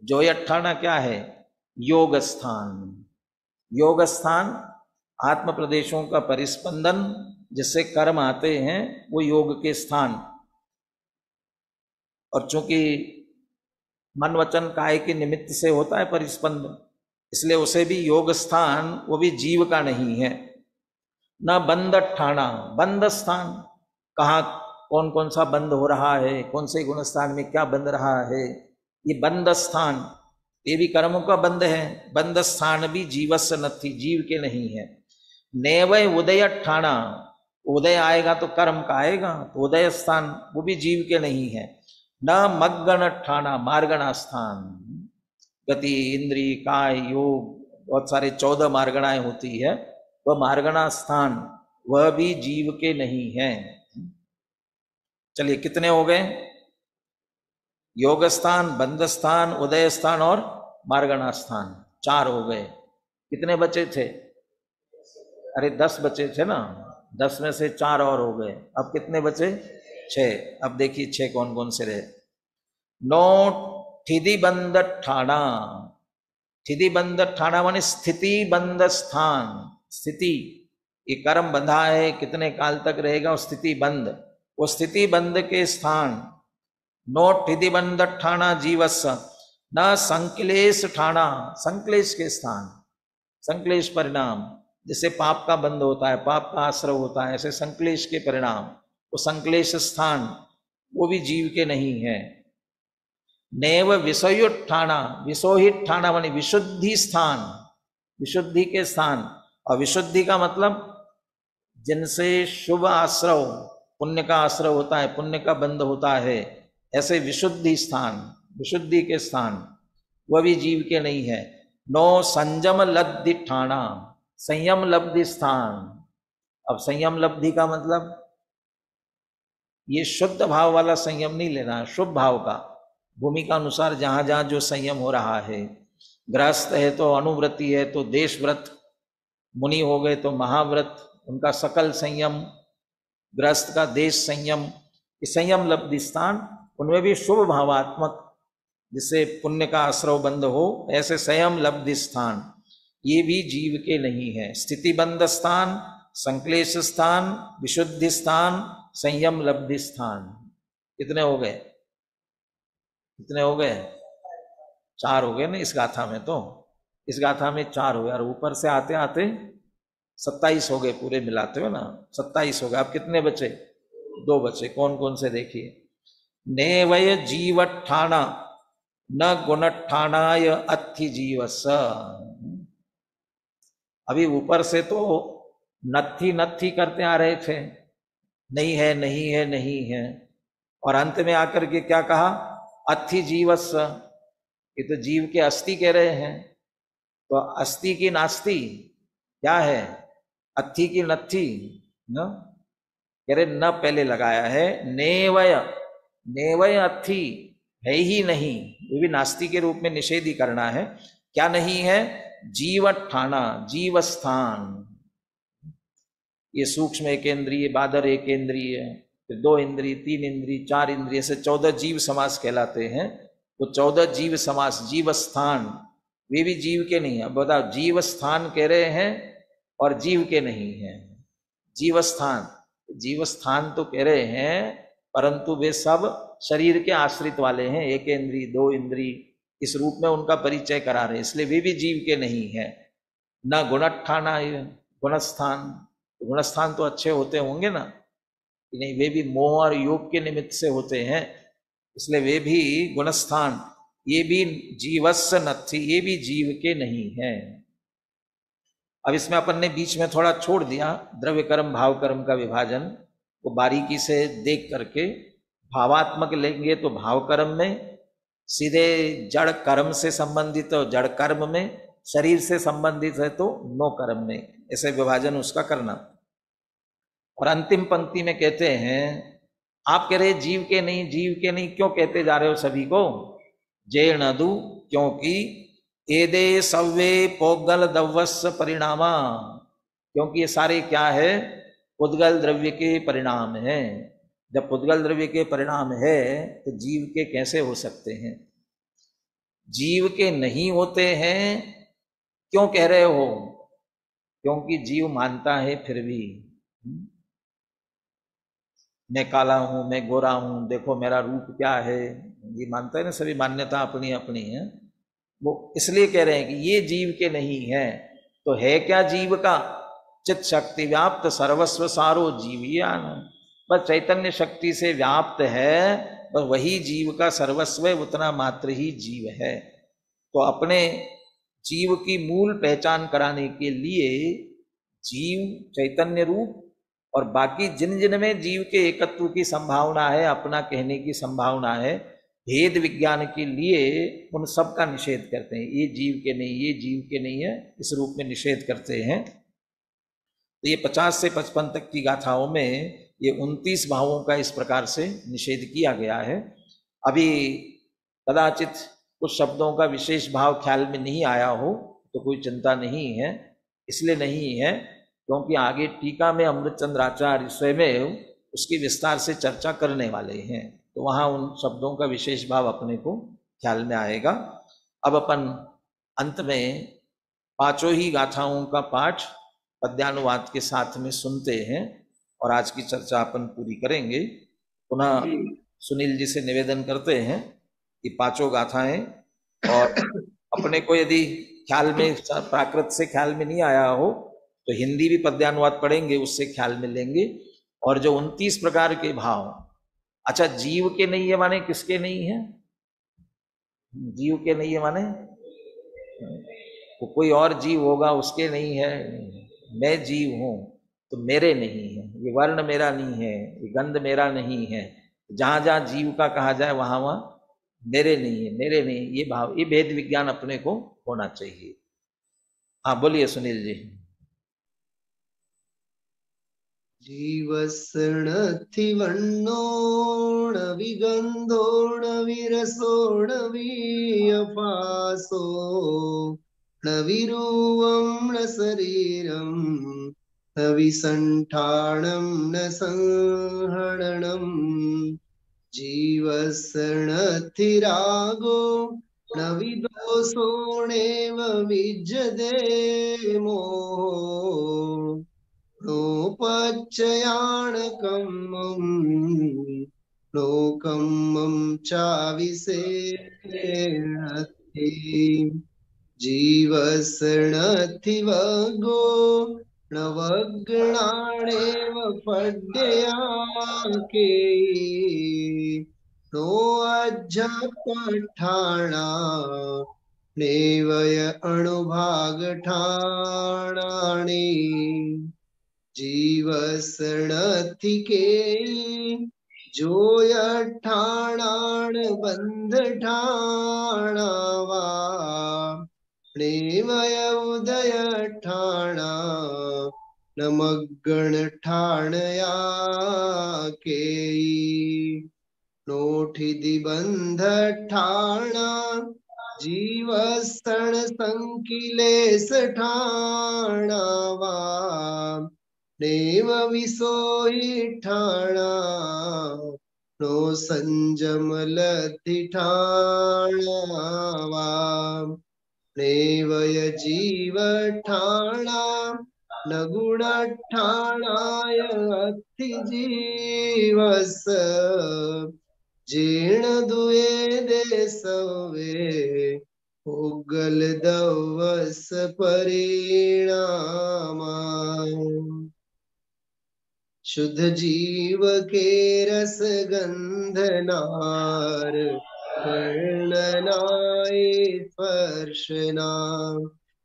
जोयठाना क्या है? योग स्थान। योग स्थान आत्म प्रदेशों का परिस्पंदन, जिससे कर्म आते हैं, वो योग के स्थान। और चूंकि मन वचन काय के निमित्त से होता है परिस्पंदन, इसलिए उसे भी योग स्थान, वो भी जीव का नहीं है। न बंद ठाणा, बंद स्थान, कहाँ कौन कौन सा बंद हो रहा है, कौन से गुण स्थान में क्या बंद रहा है, ये बंद स्थान, ये भी कर्मों का बंद है। बंद स्थान भी जीवस्य नथी, जीव के नहीं है। नेवय उदय ठाणा, उदय आएगा तो कर्म का आएगा, तो उदय स्थान वो भी जीव के नहीं है। न मग्गण ठाणा, मार्गणा स्थान, गति, इंद्री, काय, योग, बहुत सारे 14 मार्गणाएं होती है, वह मार्गणा स्थान वह भी जीव के नहीं है। चलिए कितने हो गए? योग स्थान, बंध स्थान, उदय स्थान और मार्गणा स्थान, 4 हो गए। कितने बचे थे? अरे 10 बचे थे ना, 10 में से 4 और हो गए। अब कितने बचे? 6। अब देखिए 6 कौन कौन से रहे। नो ठिधि बंध ठाणा, ठिधि बंध ठाणा माने स्थिति बंध स्थान, स्थिति, ये कर्म बंधा है, कितने काल तक रहेगा, स्थिति बंध, वो स्थिति बंध के स्थान। नो ठिधि बंध ठाणा जीवस्य, न संक्लेश ठाणा, संक्लेश के स्थान, संक्लेश परिणाम, जैसे पाप का बंध होता है, पाप का आश्रय होता है, ऐसे संक्लेश के परिणाम, वो संक्लेश स्थान वो भी जीव के नहीं है। नैव विषयोत्थाना, विषोहित्थाना माने विशुद्धि स्थान, विशुद्धि के स्थान, और विशुद्धि का मतलब जिनसे शुभ आश्रय, पुण्य का आश्रय होता है, पुण्य का बंध होता है, ऐसे विशुद्धि स्थान, विशुद्धि के स्थान वह भी जीव के नहीं है। नो संयम लब्धि ठाणा, संयम लब्धि स्थान। अब संयम लब्धि का मतलब ये शुद्ध भाव वाला संयम नहीं लेना, शुभ भाव का, भूमिका अनुसार जहां जहां जो संयम हो रहा है, गृहस्थ है तो अनुव्रति है तो देश व्रत, मुनि हो गए तो महाव्रत, उनका सकल संयम, गृहस्थ का देश संयम, ये संयम लब्धि स्थान, उनमें भी शुभ भावात्मक जिससे पुण्य का आश्रय बंध हो, ऐसे संयम लब्धि स्थान ये भी जीव के नहीं है। स्थिति बंध स्थान, संक्लेश स्थान, विशुद्धि स्थान, संयम लब्धि स्थान, कितने हो गए? कितने हो गए? 4 हो गए ना इस गाथा में, तो इस गाथा में 4 हो गए, और ऊपर से आते आते 27 हो गए, पूरे मिलाते हो ना 27 हो गए। अब कितने बचे? 2 बचे। कौन कौन से देखिए। नेवय जीवठाणा, न गुणठाणाय अत्थि जीवस। अभी ऊपर से तो नत्थी नत्थी करते आ रहे थे, नहीं है नहीं है नहीं है, और अंत में आकर के क्या कहा? अत्थि जीवस, ये तो जीव के अस्थि कह रहे हैं। तो अस्थि की नास्ति क्या है? अत्थि की नत्थी न, कह रहे न पहले लगाया है, नेवय, नेवय अत्थि है ही नहीं, ये भी नास्ति के रूप में निषेध ही करना है। क्या नहीं है? जीवठाणा, जीव स्थान, ये सूक्ष्म एक इंद्रिय, बादर एक इंद्रिय, फिर 2 इंद्रिय, 3 इंद्रिय, 4 इंद्रिय, से 14 जीव समास कहलाते हैं। तो 14 जीव समास, जीव स्थान, वे भी जीव के नहीं है। अब बताओ, जीव स्थान कह रहे हैं और जीव के नहीं है। जीव स्थान, जीव स्थान तो कह रहे हैं, परंतु वे सब शरीर के आश्रित वाले हैं, 1 इंद्रिय 2 इंद्रिय, इस रूप में उनका परिचय करा रहे हैं, इसलिए वे भी जीव के नहीं है। न गुणठाणा, गुणस्थान, गुणस्थान तो अच्छे होते होंगे ना, नहीं, वे भी मोह और योग के निमित्त से होते हैं, इसलिए वे भी गुणस्थान, ये भी जीवस्य नत्थि, ये भी जीव के नहीं है। अब इसमें अपन ने बीच में थोड़ा छोड़ दिया द्रव्य कर्म भाव कर्म का विभाजन, वो बारीकी से देख करके भावात्मक लेंगे तो भाव कर्म में, सीधे जड़ कर्म से संबंधित हो जड़ कर्म में, शरीर से संबंधित है तो नो कर्म में, ऐसे विभाजन उसका करना। और अंतिम पंक्ति में कहते हैं, आप कह रहे जीव के नहीं, जीव के नहीं क्यों कहते जा रहे हो सभी को? जय नदु, क्योंकि एदे सव्वे पोगल दव्वस्य परिणामा, क्योंकि ये सारे क्या है? पुद्गल द्रव्य के परिणाम हैं। जब पुद्गल द्रव्य के परिणाम है तो जीव के कैसे हो सकते हैं? जीव के नहीं होते हैं क्यों कह रहे हो? क्योंकि जीव मानता है फिर भी, मैं काला हूं, मैं गोरा हूं, देखो मेरा रूप क्या है, ये मानता है ना, सभी मान्यता अपनी अपनी है। वो इसलिए कह रहे हैं कि ये जीव के नहीं है। तो है क्या जीव का? चित शक्ति व्याप्त सर्वस्व सारो जीवियान, बस चैतन्य शक्ति से व्याप्त है, बस वही जीव का सर्वस्व है, उतना मात्र ही जीव है। तो अपने जीव की मूल पहचान कराने के लिए जीव चैतन्य रूप और बाकी जिन जिन में जीव के एकत्व की संभावना है, अपना कहने की संभावना है, भेद विज्ञान के लिए उन सब का निषेध करते हैं। ये जीव के नहीं, ये जीव के नहीं है, इस रूप में निषेध करते हैं। तो ये 50 से 55 तक की गाथाओं में ये 29 भावों का इस प्रकार से निषेध किया गया है। अभी कदाचित कुछ शब्दों का विशेष भाव ख्याल में नहीं आया हो तो कोई चिंता नहीं है, इसलिए नहीं है क्योंकि आगे टीका में अमृतचंद्र आचार्य स्वयं उसकी विस्तार से चर्चा करने वाले हैं, तो वहाँ उन शब्दों का विशेष भाव अपने को ख्याल में आएगा। अब अपन अंत में पांचों ही गाथाओं का पाठ पद्यानुवाद के साथ में सुनते हैं और आज की चर्चा अपन पूरी करेंगे। पुनः सुनील जी से निवेदन करते हैं कि पांचों गाथाएं, और अपने को यदि ख्याल में प्राकृत से ख्याल में नहीं आया हो तो हिंदी भी पद्यानुवाद पढ़ेंगे, उससे ख्याल में लेंगे। और जो 29 प्रकार के भाव, अच्छा जीव के नहीं है माने किसके नहीं है? जीव के नहीं है माने तो कोई और जीव होगा उसके नहीं है। मैं जीव हूं तो मेरे नहीं है, ये वर्ण मेरा नहीं है, ये गंध मेरा नहीं है। जहां जहां जीव का कहा जाए वहां वहां मेरे नहीं है, मेरे नहीं, ये भाव, ये भेद विज्ञान अपने को होना चाहिए। हाँ बोलिए सुनील जी। जीवस्सणथि वर्णो न विगंधो न विरसो न वियपासो न विरूपं न शरीरं न विसंठाणं न संहरणं जीवस्सणथि रागो न विदोषो नैव विद्यते मोहो नोपच्चयाणकम् लोकम् चाविषेणति जीवस्सणथि वगो न वग्णाणेव पड्ययाके नो अज्जपठाणा नेवय अणुभागठाणानि जीवस्सणथि के जोयठाणान बंधठाणावा नेवय उदयठाणा नमग्गणठाणया के नोठिदिबंधठाणा जीवस्सण संकिलेशठाणावा नेव विसोहिठाणा नो संजमलतिठाणावा नेवय जीवठाणा न गुणठाणाय अति जीवस जीर्ण दुए देसवे उगल दवस परिणामा शुद्ध जीव के रस गंधनार वर्णनाय स्पर्शना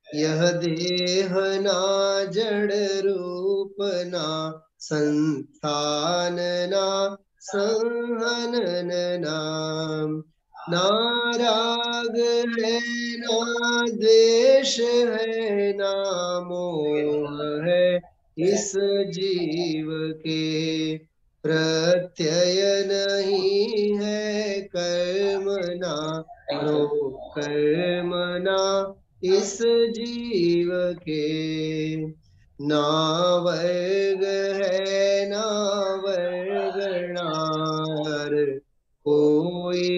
यह देह ना जड़ रूप ना संस्थान ना संहनन नाम ना राग है ना द्वेष है ना मोह है इस जीव के प्रत्यय नहीं है कर्मना नो कर्मना इस जीव के ना वर्ग है ना वर्गणार कोई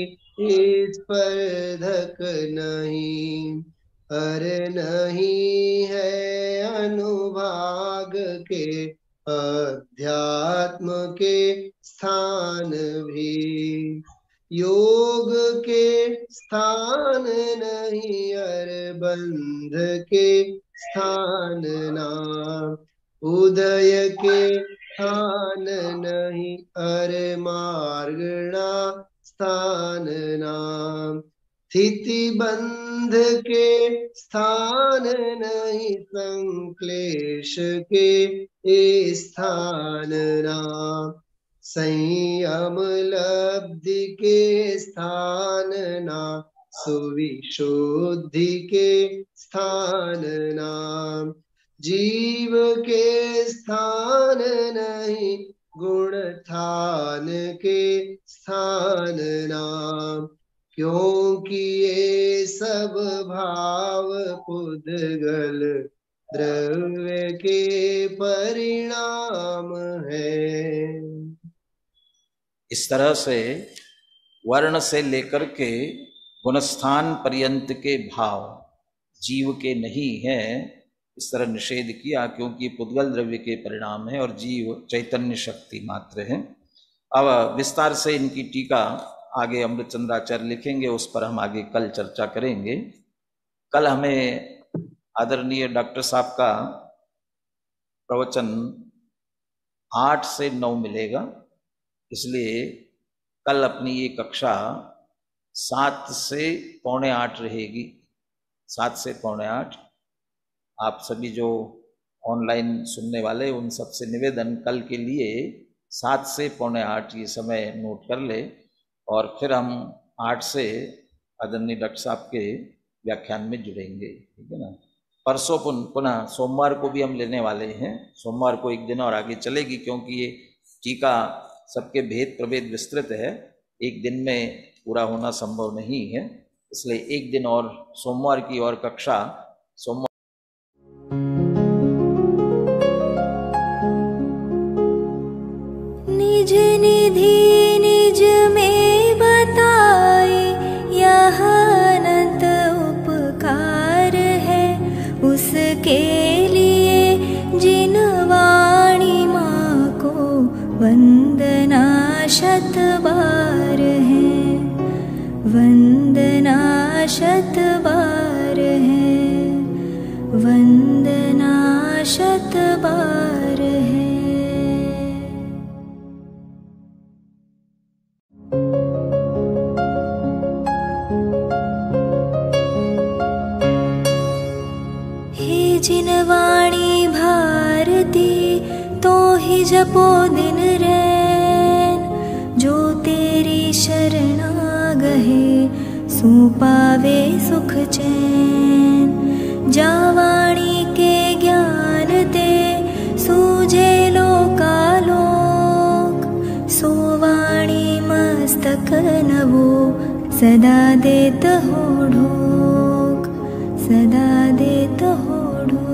स्पर्धक नहीं अरे नहीं है अनुभाग के अध्यात्म के स्थान भी योग के स्थान नहीं अर बंध के स्थान ना उदय के स्थान नहीं अरे मार्गणा स्थान नाम। स्थिति बंध के स्थान नहीं संक्लेश के स्थान नाम। संयम लब्धि के स्थान नाम सुविशुद्धि के स्थान नाम। जीव के स्थान नहीं गुण थान के स्थान नाम। क्योंकि ये सब भाव पुद्गल द्रव्य के परिणाम है। इस तरह से वर्ण से लेकर के गुणस्थान पर्यंत के भाव जीव के नहीं है, इस तरह निषेध किया, क्योंकि पुद्गल द्रव्य के परिणाम है और जीव चैतन्य शक्ति मात्र है। अब विस्तार से इनकी टीका आगे अमृतचंद्राचार्य लिखेंगे, उस पर हम आगे कल चर्चा करेंगे। कल हमें आदरणीय डॉक्टर साहब का प्रवचन 8 से 9 मिलेगा, इसलिए कल अपनी ये कक्षा 7 से पौने 8 रहेगी। 7 से पौने 8 आप सभी जो ऑनलाइन सुनने वाले उन सबसे निवेदन, कल के लिए 7 से पौने 8 ये समय नोट कर ले, और फिर हम 8 से आदरणीय डॉक्टर साहब के व्याख्यान में जुड़ेंगे, ठीक है ना। परसों पुनः सोमवार को भी हम लेने वाले हैं। सोमवार को एक दिन और आगे चलेगी, क्योंकि ये टीका सबके भेद प्रभेद विस्तृत है, एक दिन में पूरा होना संभव नहीं है, इसलिए एक दिन और सोमवार की और कक्षा सोमवार। निज निधि निज में बताए यह अनंत उपकार है, उसके लिए जिन वाणी माँ को वंदना शत बार है, वंदना शत बार है, वंदना शत बार है। हे जिन वाणी भारती तो ही जपो दिन रैन, जो तेरी शरणा गहे सो पावे सुख चैन। जा वाणी के ज्ञान ते सूझे लोकालोक, सो वाणी मस्तक नवो सदा देत हो ढोक, सदा देत हो ढोक।